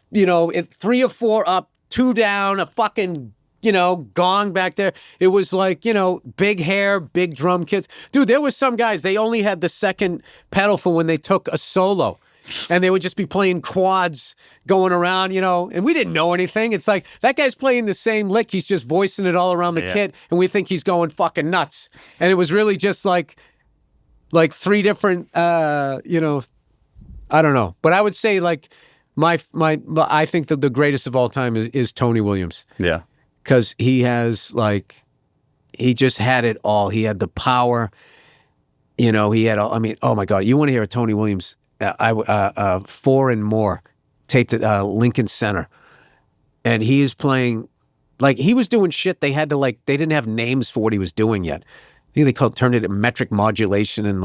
you know, 3 or 4 up, 2 down, a fucking, you know, gong back there. It was like, you know, big hair, big drum kits. Dude, there was some guys, they only had the second pedal for when they took a solo. And they would just be playing quads going around, you know, and we didn't know anything. It's like, that guy's playing the same lick. He's just voicing it all around the kit, and we think he's going fucking nuts. And it was really just like 3 different, you know, I don't know. But I would say like I think that the greatest of all time is Tony Williams. Yeah. Because he has he just had it all. He had the power, you know, he had all, I mean, oh my God, you want to hear a Tony Williams 4 and More taped at Lincoln Center, and he is playing like he was doing shit. They had to they didn't have names for what he was doing yet. I think they turned it metric modulation and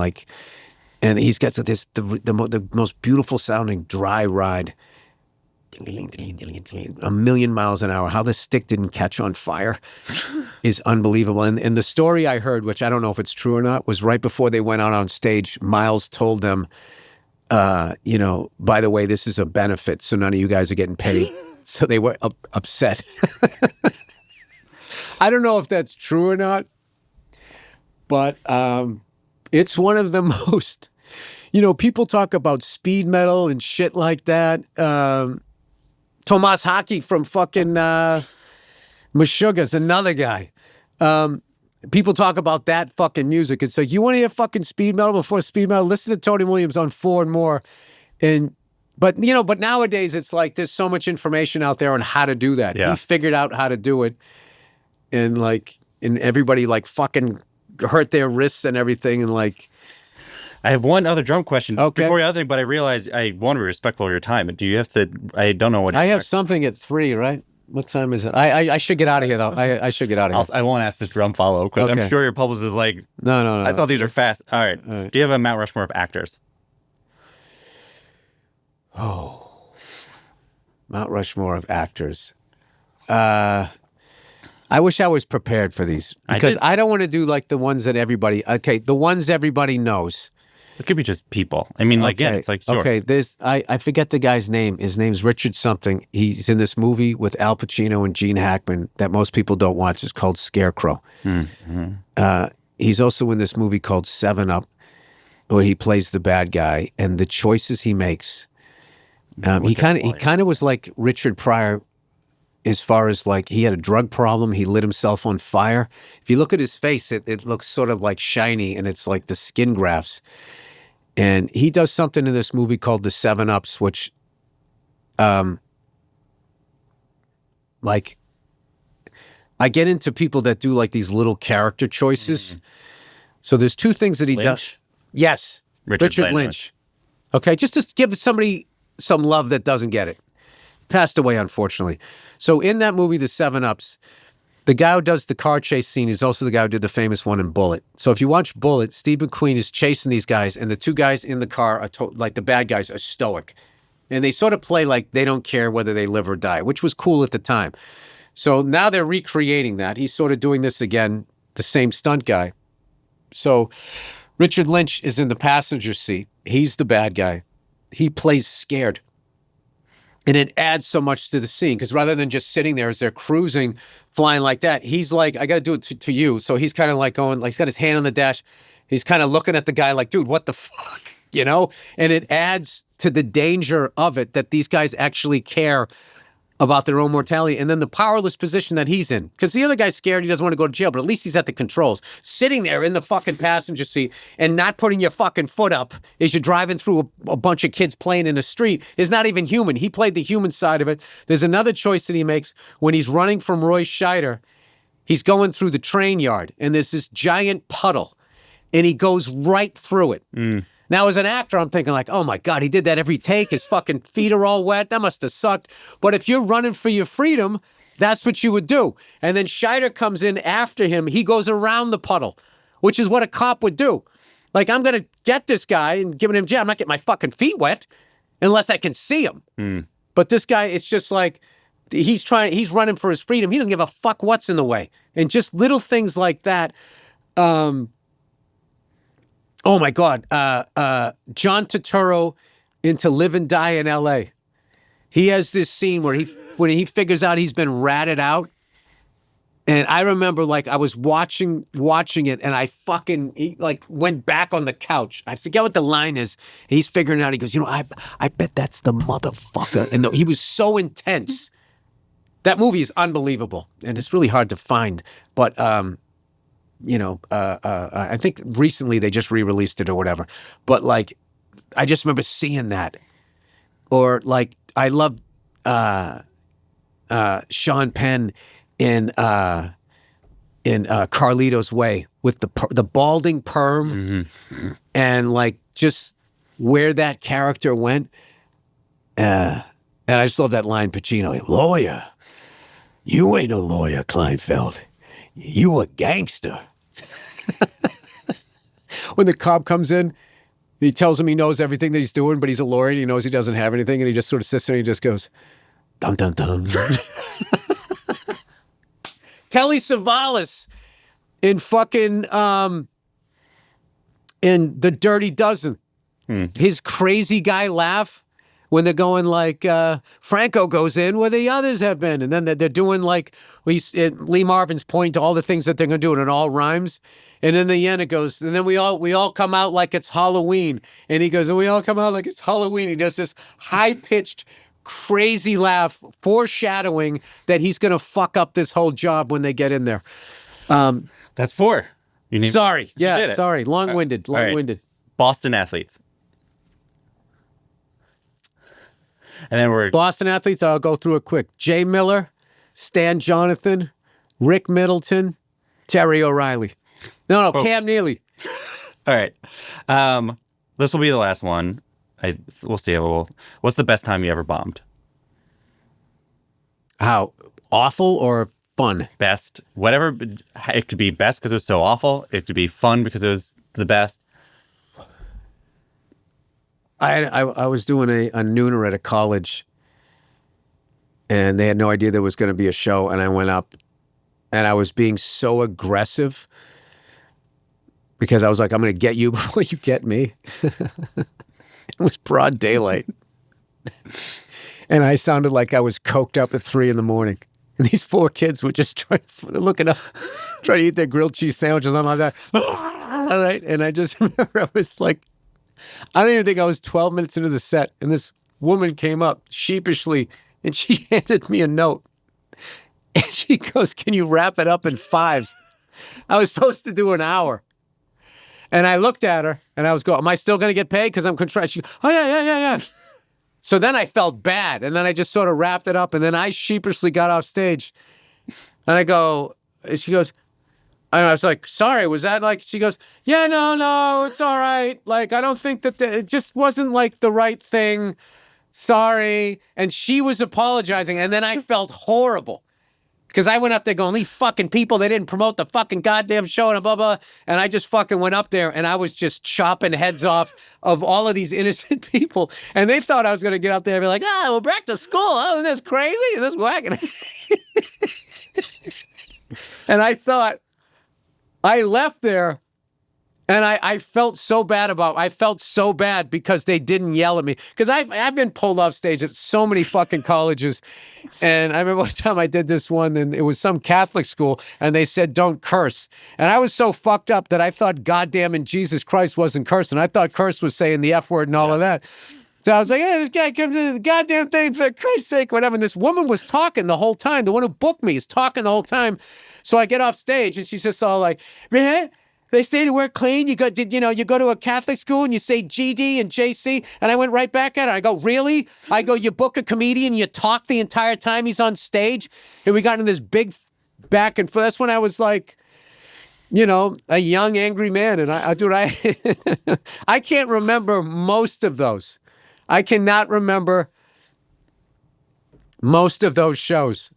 he's got this the most beautiful sounding dry ride, 1,000,000 miles an hour. How the stick didn't catch on fire is unbelievable. And the story I heard, which I don't know if it's true or not, was right before they went out on stage, Miles told them, you know, by the way, this is a benefit, so none of you guys are getting paid. So they were upset. I don't know if that's true or not, but it's one of the most, you know, people talk about speed metal and shit like that. Tomas Hockey from fucking Meshuggah's another guy. People talk about that fucking music. It's like, you want to hear fucking speed metal before speed metal? Listen to Tony Williams on 4 and More. But nowadays it's like there's so much information out there on how to do that. Yeah. He figured out how to do it. And everybody fucking hurt their wrists and everything. And I have one other drum question before the other thing, but I realize I want to be respectful of your time. Do you have to, I don't know what. I have something at 3, right? What time is it? I should get out of here, though. I should get out of here. I won't ask this drum follow-up because I'm sure your publicist is like, no. I thought these are fast. All right. Do you have a Mount Rushmore of actors? Oh. Mount Rushmore of actors. I wish I was prepared for these because I don't want to do the ones that the ones everybody knows. It could be just people. I mean, it's sure. Okay, I forget the guy's name. His name's Richard something. He's in this movie with Al Pacino and Gene Hackman that most people don't watch. It's called Scarecrow. Mm-hmm. He's also in this movie called 7 Up, where he plays the bad guy, and the choices he makes. He kind of was like Richard Pryor, as far as he had a drug problem. He lit himself on fire. If you look at his face, it looks sort of shiny, and it's like the skin grafts. And he does something in this movie called the 7 Ups, which, I get into people that do these little character choices. Mm. So there's 2 things that he does. Yes, Richard Lynch. Okay, just to give somebody some love that doesn't get it. Passed away, unfortunately. So in that movie, the 7 Ups, The guy who does the car chase scene is also the guy who did the famous one in Bullet. So if you watch Bullet, Steve McQueen is chasing these guys, and the two guys in the car are like the bad guys are stoic. And they sort of play like they don't care whether they live or die, which was cool at the time. So now they're recreating that. He's sort of doing this again, the same stunt guy. So Richard Lynch is in the passenger seat. He's the bad guy. He plays scared. And it adds so much to the scene because rather than just sitting there as they're cruising, flying like that, he's like, I got to do it to you. So he's kind of like going, like he's got his hand on the dash. He's kind of looking at the guy like, dude, what the fuck? You know? And it adds to the danger of it that these guys actually care about their own mortality, and then the powerless position that he's in. Because the other guy's scared, he doesn't want to go to jail, but at least he's at the controls. Sitting there in the fucking passenger seat and not putting your fucking foot up as you're driving through a bunch of kids playing in the street is not even human. He played the human side of it. There's another choice that he makes when he's running from Roy Scheider. He's going through the train yard, and there's this giant puddle, and he goes right through it. Now, as an actor, I'm thinking like, oh my God, he did that every take. His fucking feet are all wet. That must have sucked. But if you're running for your freedom, that's what you would do. And then Scheider comes in after him. He goes around the puddle, which is what a cop would do. Like, I'm going to get this guy and give him jail. I'm not getting my fucking feet wet unless I can see him. But this guy, it's just like, he's running for his freedom. He doesn't give a fuck what's in the way. And just little things like that. Oh my God, John Turturro into Live and Die in L.A. He has this scene where when he figures out he's been ratted out, and I remember like I was watching it, and I fucking went back on the couch. I forget what the line is. He's figuring it out. He goes, I bet that's the motherfucker. And he was so intense. That movie is unbelievable, and it's really hard to find, but. I think recently they just re-released it or whatever. But like, I just remember seeing that. Or like, I love Sean Penn in Carlito's Way with the balding perm and like just where that character went. And I just love that line, Pacino, lawyer. You ain't a lawyer, Kleinfeld. You a gangster. When the cop comes in, he tells him he knows everything that he's doing, but he's a lawyer and he knows he doesn't have anything, and he just sort of sits there and he just goes, dum dum dum. Telly Savalas in fucking in The Dirty Dozen. His crazy guy laugh when they're going like, Franco goes in where the others have been. And then they're doing like, Lee Marvin's pointing to all the things that they're going to do, and it all rhymes. And in the end it goes, and then we all come out like it's Halloween. And he goes, and we all come out like it's Halloween. He does this high-pitched, crazy laugh, foreshadowing that he's going to fuck up this whole job when they get in there. That's four. Sorry. Yeah, sorry. Long-winded. Right. Boston athletes. And then we're Boston athletes, I'll go through it quick. Jay Miller, Stan Jonathan, Rick Middleton, Terry O'Reilly. No, Cam Neely. All right. This will be the last one. We'll see. What's the best time you ever bombed? How? Awful or fun? Best. Whatever. It could be best because it was so awful. It could be fun because it was the best. I was doing a nooner at a college, and they had no idea there was going to be a show, and I went up, and I was being so aggressive because I was like, I'm going to get you before you get me. It was broad daylight. And I sounded like I was coked up at 3 a.m. And these 4 kids were just looking up, trying to eat their grilled cheese sandwiches. I'm like that. All right. And I just remember I was like, I don't even think I was 12 minutes into the set. And this woman came up sheepishly and she handed me a note. And she goes, can you wrap it up in 5? I was supposed to do an hour. And I looked at her and I was going, am I still going to get paid? Because I'm contracted. She goes, oh, yeah. So then I felt bad. And then I just sort of wrapped it up. And then I sheepishly got off stage. And I go, she goes, and I was like, sorry, was that like, she goes, yeah, no, it's all right. Like, I don't think that it just wasn't like the right thing. Sorry. And she was apologizing. And then I felt horrible. Because I went up there going, these fucking people, they didn't promote the fucking goddamn show and blah, blah. And I just fucking went up there and I was just chopping heads off of all of these innocent people. And they thought I was going to get up there and be like, we're back to school. Oh, isn't this crazy? Isn't this whacking? And I thought, I left there. And I felt so bad because they didn't yell at me. Because I've been pulled off stage at so many fucking colleges. And I remember one time I did this one, and it was some Catholic school, and they said, don't curse. And I was so fucked up that I thought goddamn and Jesus Christ wasn't cursing. I thought curse was saying the F word and all of that. So I was like, hey, this guy comes to the goddamn thing for Christ's sake, whatever. And this woman was talking the whole time. The one who booked me is talking the whole time. So I get off stage, and she's just all like, man, they say to wear clean. You go to a Catholic school and you say GD and JC. And I went right back at her. I go, really? I go, you book a comedian, you talk the entire time he's on stage. And we got in this big back and forth. That's when I was like, a young, angry man. And I can't remember most of those. I cannot remember most of those shows.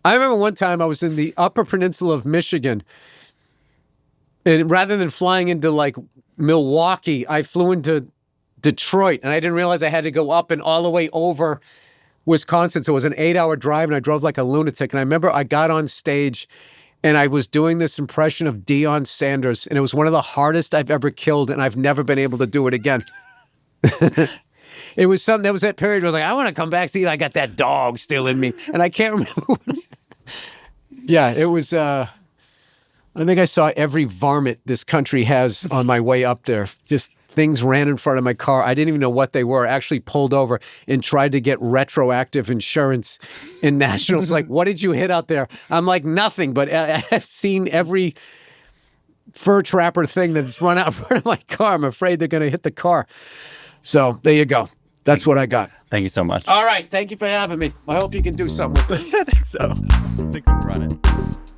I remember one time I was in the Upper Peninsula of Michigan. And rather than flying into like Milwaukee, I flew into Detroit, and I didn't realize I had to go up and all the way over Wisconsin. So it was an 8-hour drive, and I drove like a lunatic. And I remember I got on stage, and I was doing this impression of Deion Sanders, and it was one of the hardest I've ever killed, and I've never been able to do it again. It was something that was that period where I was like, I want to come back, see, I got that dog still in me, and I can't remember. Yeah, it was. I think I saw every varmint this country has on my way up there. Just things ran in front of my car. I didn't even know what they were. I actually pulled over and tried to get retroactive insurance in Nationals. Like, what did you hit out there? I'm like, nothing, but I've seen every fur trapper thing that's run out in front of my car. I'm afraid they're going to hit the car. So there you go. That's what I got. Thank you so much. All right. Thank you for having me. I hope you can do something with this. I think so. I think we can run it.